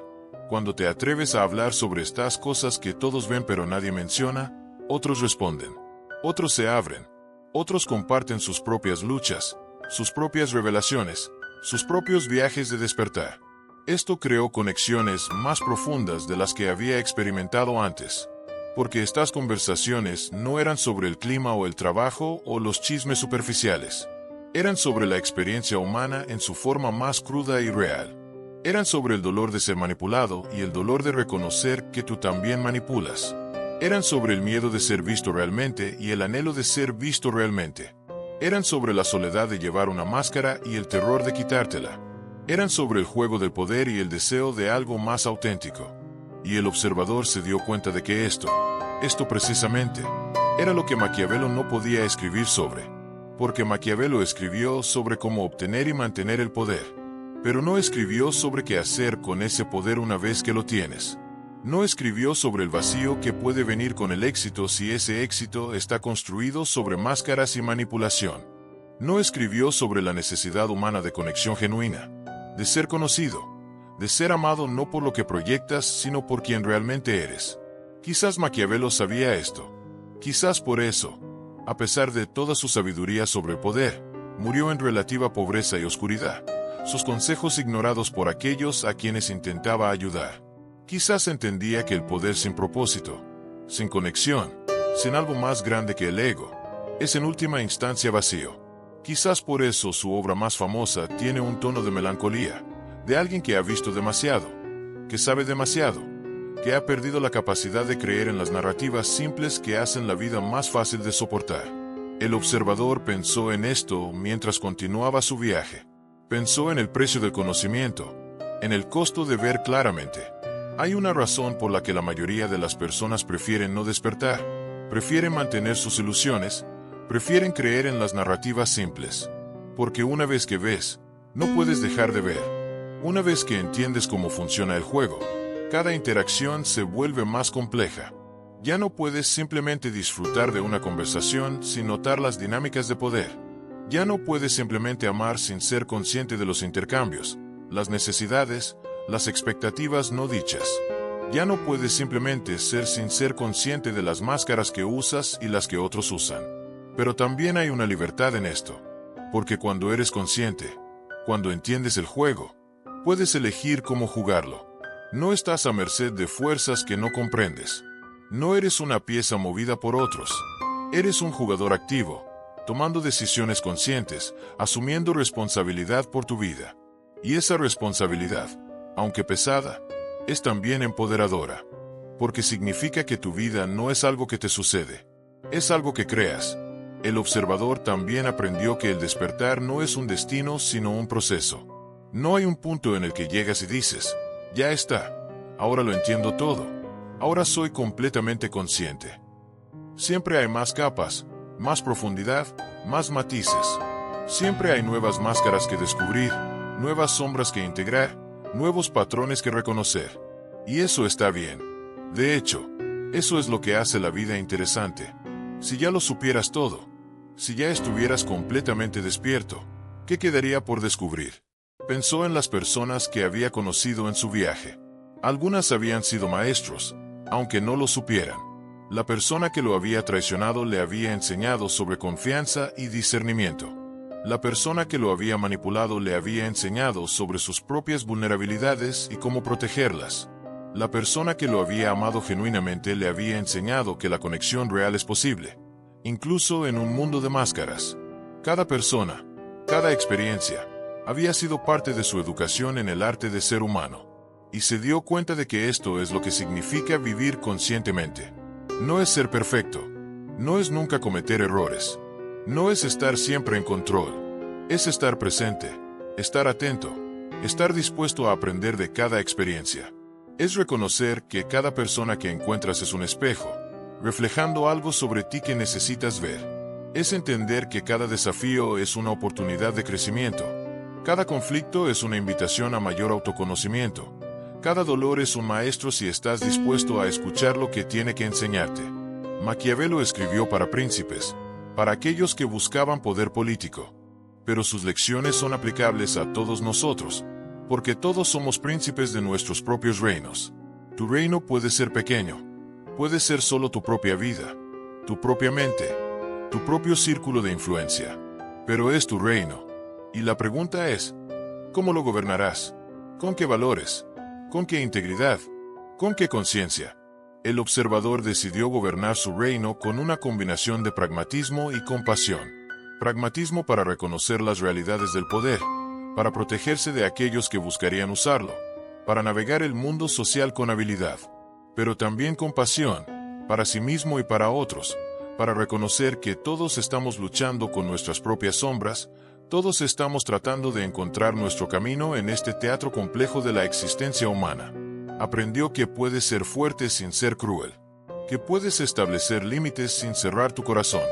cuando te atreves a hablar sobre estas cosas que todos ven pero nadie menciona, otros responden. Otros se abren. Otros comparten sus propias luchas, sus propias revelaciones, sus propios viajes de despertar. Esto creó conexiones más profundas de las que había experimentado antes, porque estas conversaciones no eran sobre el clima o el trabajo o los chismes superficiales. Eran sobre la experiencia humana en su forma más cruda y real. Eran sobre el dolor de ser manipulado y el dolor de reconocer que tú también manipulas. Eran sobre el miedo de ser visto realmente y el anhelo de ser visto realmente. Eran sobre la soledad de llevar una máscara y el terror de quitártela. Eran sobre el juego del poder y el deseo de algo más auténtico. Y el observador se dio cuenta de que esto precisamente, era lo que Maquiavelo no podía escribir sobre. Porque Maquiavelo escribió sobre cómo obtener y mantener el poder. Pero no escribió sobre qué hacer con ese poder una vez que lo tienes. No escribió sobre el vacío que puede venir con el éxito si ese éxito está construido sobre máscaras y manipulación. No escribió sobre la necesidad humana de conexión genuina, de ser conocido, de ser amado no por lo que proyectas, sino por quien realmente eres. Quizás Maquiavelo sabía esto. Quizás por eso, a pesar de toda su sabiduría sobre el poder, murió en relativa pobreza y oscuridad, sus consejos ignorados por aquellos a quienes intentaba ayudar. Quizás entendía que el poder sin propósito, sin conexión, sin algo más grande que el ego, es en última instancia vacío. Quizás por eso su obra más famosa tiene un tono de melancolía, de alguien que ha visto demasiado, que sabe demasiado, que ha perdido la capacidad de creer en las narrativas simples que hacen la vida más fácil de soportar. El observador pensó en esto mientras continuaba su viaje. Pensó en el precio del conocimiento, en el costo de ver claramente. Hay una razón por la que la mayoría de las personas prefieren no despertar, prefieren mantener sus ilusiones, prefieren creer en las narrativas simples. Porque una vez que ves, no puedes dejar de ver. Una vez que entiendes cómo funciona el juego, cada interacción se vuelve más compleja. Ya no puedes simplemente disfrutar de una conversación sin notar las dinámicas de poder. Ya no puedes simplemente amar sin ser consciente de los intercambios, las necesidades, las expectativas no dichas. Ya no puedes simplemente ser sin ser consciente de las máscaras que usas y las que otros usan. Pero también hay una libertad en esto, porque cuando eres consciente, cuando entiendes el juego, puedes elegir cómo jugarlo. No estás a merced de fuerzas que no comprendes. No eres una pieza movida por otros. Eres un jugador activo, tomando decisiones conscientes, asumiendo responsabilidad por tu vida. Y esa responsabilidad, aunque pesada, es también empoderadora, porque significa que tu vida no es algo que te sucede, es algo que creas. El observador también aprendió que el despertar no es un destino sino un proceso. No hay un punto en el que llegas y dices, ya está, ahora lo entiendo todo, ahora soy completamente consciente. Siempre hay más capas, más profundidad, más matices. Siempre hay nuevas máscaras que descubrir, nuevas sombras que integrar, nuevos patrones que reconocer. Y eso está bien. De hecho, eso es lo que hace la vida interesante. Si ya lo supieras todo, si ya estuvieras completamente despierto, ¿qué quedaría por descubrir? Pensó en las personas que había conocido en su viaje. Algunas habían sido maestros, aunque no lo supieran. La persona que lo había traicionado le había enseñado sobre confianza y discernimiento. La persona que lo había manipulado le había enseñado sobre sus propias vulnerabilidades y cómo protegerlas. La persona que lo había amado genuinamente le había enseñado que la conexión real es posible, incluso en un mundo de máscaras. Cada persona, cada experiencia, había sido parte de su educación en el arte de ser humano, y se dio cuenta de que esto es lo que significa vivir conscientemente. No es ser perfecto, no es nunca cometer errores, no es estar siempre en control, es estar presente, estar atento, estar dispuesto a aprender de cada experiencia. Es reconocer que cada persona que encuentras es un espejo, reflejando algo sobre ti que necesitas ver. Es entender que cada desafío es una oportunidad de crecimiento. Cada conflicto es una invitación a mayor autoconocimiento. Cada dolor es un maestro si estás dispuesto a escuchar lo que tiene que enseñarte. Maquiavelo escribió para príncipes, para aquellos que buscaban poder político. Pero sus lecciones son aplicables a todos nosotros, porque todos somos príncipes de nuestros propios reinos. Tu reino puede ser pequeño, puede ser solo tu propia vida, tu propia mente, tu propio círculo de influencia, pero es tu reino. Y la pregunta es, ¿cómo lo gobernarás? ¿Con qué valores? ¿Con qué integridad? ¿Con qué conciencia? El observador decidió gobernar su reino con una combinación de pragmatismo y compasión. Pragmatismo para reconocer las realidades del poder, para protegerse de aquellos que buscarían usarlo, para navegar el mundo social con habilidad, pero también compasión, para sí mismo y para otros, para reconocer que todos estamos luchando con nuestras propias sombras, todos estamos tratando de encontrar nuestro camino en este teatro complejo de la existencia humana. Aprendió que puedes ser fuerte sin ser cruel, que puedes establecer límites sin cerrar tu corazón,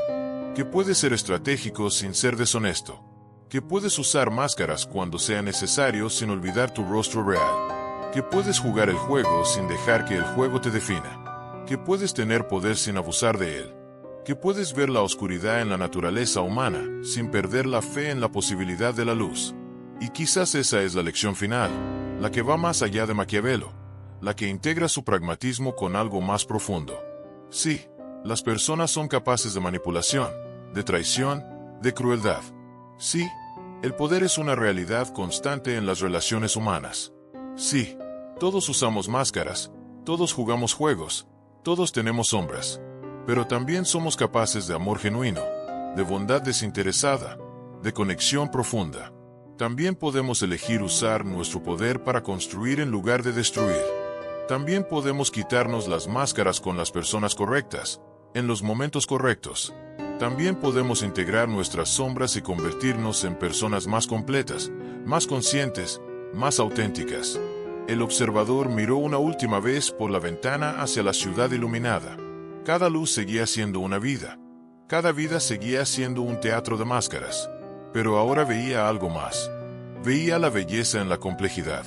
que puedes ser estratégico sin ser deshonesto, que puedes usar máscaras cuando sea necesario sin olvidar tu rostro real, que puedes jugar el juego sin dejar que el juego te defina, que puedes tener poder sin abusar de él, que puedes ver la oscuridad en la naturaleza humana sin perder la fe en la posibilidad de la luz. Y quizás esa es la lección final, la que va más allá de Maquiavelo, la que integra su pragmatismo con algo más profundo. Sí, las personas son capaces de manipulación, de traición, de crueldad. Sí, el poder es una realidad constante en las relaciones humanas. Sí, todos usamos máscaras, todos jugamos juegos, todos tenemos sombras. Pero también somos capaces de amor genuino, de bondad desinteresada, de conexión profunda. También podemos elegir usar nuestro poder para construir en lugar de destruir. También podemos quitarnos las máscaras con las personas correctas, en los momentos correctos. También podemos integrar nuestras sombras y convertirnos en personas más completas, más conscientes, más auténticas. El observador miró una última vez por la ventana hacia la ciudad iluminada. Cada luz seguía siendo una vida. Cada vida seguía siendo un teatro de máscaras. Pero ahora veía algo más. Veía la belleza en la complejidad.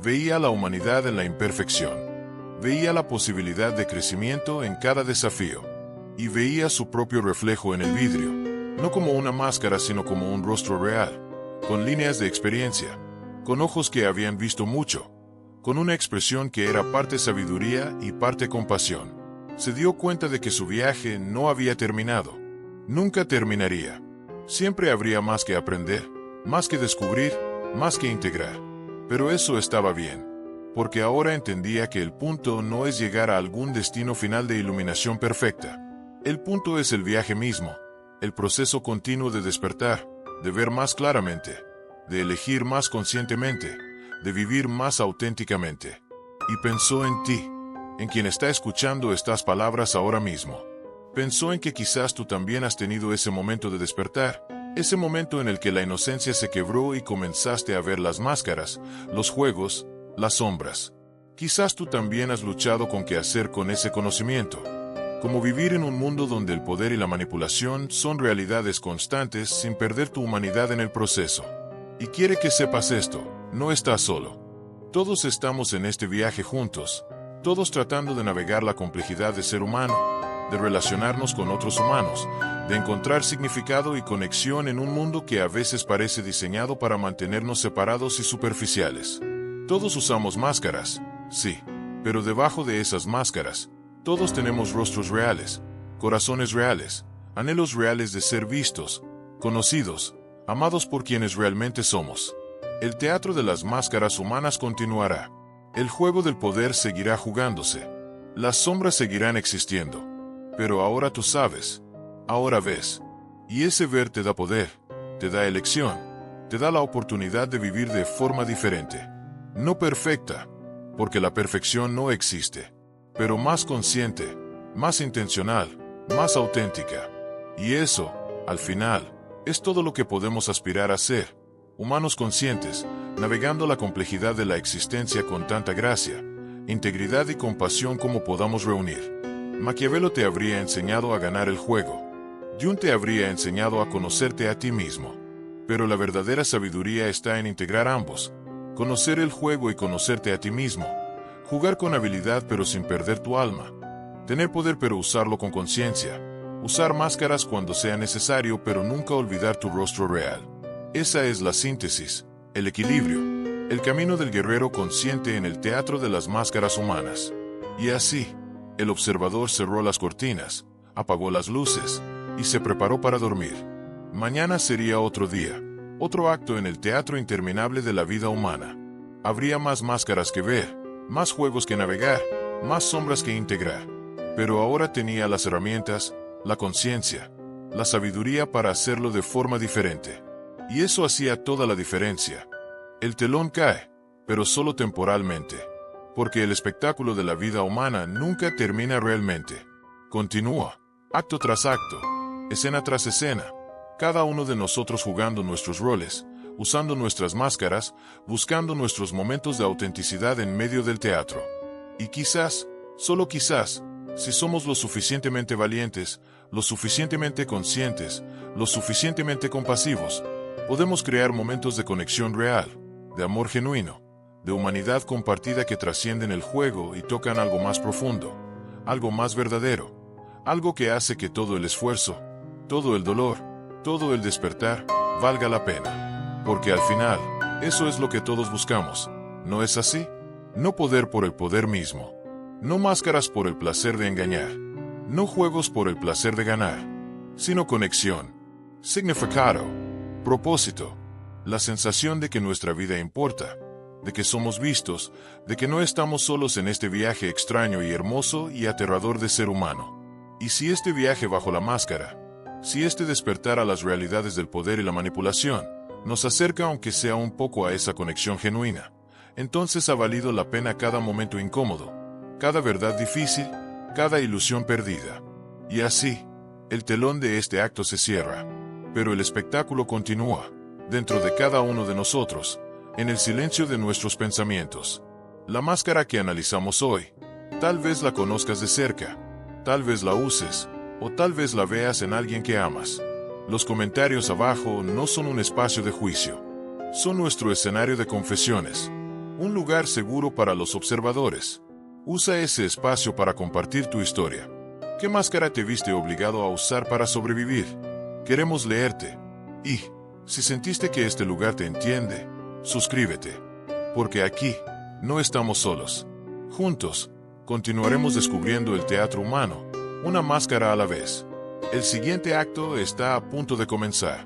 Veía la humanidad en la imperfección. Veía la posibilidad de crecimiento en cada desafío. Y veía su propio reflejo en el vidrio, no como una máscara sino como un rostro real, con líneas de experiencia, con ojos que habían visto mucho, con una expresión que era parte sabiduría y parte compasión. Se dio cuenta de que su viaje no había terminado. Nunca terminaría. Siempre habría más que aprender, más que descubrir, más que integrar. Pero eso estaba bien, porque ahora entendía que el punto no es llegar a algún destino final de iluminación perfecta. El punto es el viaje mismo, el proceso continuo de despertar, de ver más claramente, de elegir más conscientemente, de vivir más auténticamente. Y pensó en ti, en quien está escuchando estas palabras ahora mismo. Pensó en que quizás tú también has tenido ese momento de despertar, ese momento en el que la inocencia se quebró y comenzaste a ver las máscaras, los juegos, las sombras. Quizás tú también has luchado con qué hacer con ese conocimiento. Cómo vivir en un mundo donde el poder y la manipulación son realidades constantes sin perder tu humanidad en el proceso. Y quiere que sepas esto, no estás solo. Todos estamos en este viaje juntos, todos tratando de navegar la complejidad de ser humano, de relacionarnos con otros humanos, de encontrar significado y conexión en un mundo que a veces parece diseñado para mantenernos separados y superficiales. Todos usamos máscaras, sí, Pero debajo de esas máscaras, todos tenemos rostros reales, corazones reales, anhelos reales de ser vistos, conocidos, amados por quienes realmente somos. El teatro de las máscaras humanas continuará. El juego del poder seguirá jugándose. Las sombras seguirán existiendo. Pero ahora tú sabes. Ahora ves. Y ese ver te da poder, te da elección, te da la oportunidad de vivir de forma diferente. No perfecta, porque la perfección no existe, pero más consciente, más intencional, más auténtica. Y eso, al final, es todo lo que podemos aspirar a ser, humanos conscientes, navegando la complejidad de la existencia con tanta gracia, integridad y compasión como podamos reunir. Maquiavelo te habría enseñado a ganar el juego. Jung te habría enseñado a conocerte a ti mismo. Pero la verdadera sabiduría está en integrar ambos. Conocer el juego y conocerte a ti mismo. Jugar con habilidad pero sin perder tu alma. Tener poder pero usarlo con conciencia. Usar máscaras cuando sea necesario pero nunca olvidar tu rostro real. Esa es la síntesis, el equilibrio, el camino del guerrero consciente en el teatro de las máscaras humanas. Y así, el observador cerró las cortinas, apagó las luces, y se preparó para dormir. Mañana sería otro día, otro acto en el teatro interminable de la vida humana. Habría más máscaras que ver, más juegos que navegar, más sombras que integrar. Pero ahora tenía las herramientas, la conciencia, la sabiduría para hacerlo de forma diferente. Y eso hacía toda la diferencia. El telón cae, pero solo temporalmente. Porque el espectáculo de la vida humana nunca termina realmente. Continúa, acto tras acto. Escena tras escena, cada uno de nosotros jugando nuestros roles, usando nuestras máscaras, buscando nuestros momentos de autenticidad en medio del teatro. Y quizás, solo quizás, si somos lo suficientemente valientes, lo suficientemente conscientes, lo suficientemente compasivos, podemos crear momentos de conexión real, de amor genuino, de humanidad compartida que trascienden el juego y tocan algo más profundo, algo más verdadero, algo que hace que todo el esfuerzo, todo el dolor, todo el despertar, valga la pena. Porque al final, eso es lo que todos buscamos, ¿no es así? No poder por el poder mismo. No máscaras por el placer de engañar. No juegos por el placer de ganar. Sino conexión, significado, propósito, la sensación de que nuestra vida importa, de que somos vistos, de que no estamos solos en este viaje extraño y hermoso y aterrador de ser humano. Y si este viaje bajo la máscara, si este despertar a las realidades del poder y la manipulación, nos acerca aunque sea un poco a esa conexión genuina, entonces ha valido la pena cada momento incómodo, cada verdad difícil, cada ilusión perdida. Y así, el telón de este acto se cierra, pero el espectáculo continúa, dentro de cada uno de nosotros, en el silencio de nuestros pensamientos. La máscara que analizamos hoy, tal vez la conozcas de cerca, tal vez la uses, o tal vez la veas en alguien que amas. Los comentarios abajo no son un espacio de juicio. Son nuestro escenario de confesiones. Un lugar seguro para los observadores. Usa ese espacio para compartir tu historia. ¿Qué máscara te viste obligado a usar para sobrevivir? Queremos leerte. Y, si sentiste que este lugar te entiende, suscríbete. Porque aquí, no estamos solos. Juntos, continuaremos descubriendo el teatro humano, una máscara a la vez. El siguiente acto está a punto de comenzar.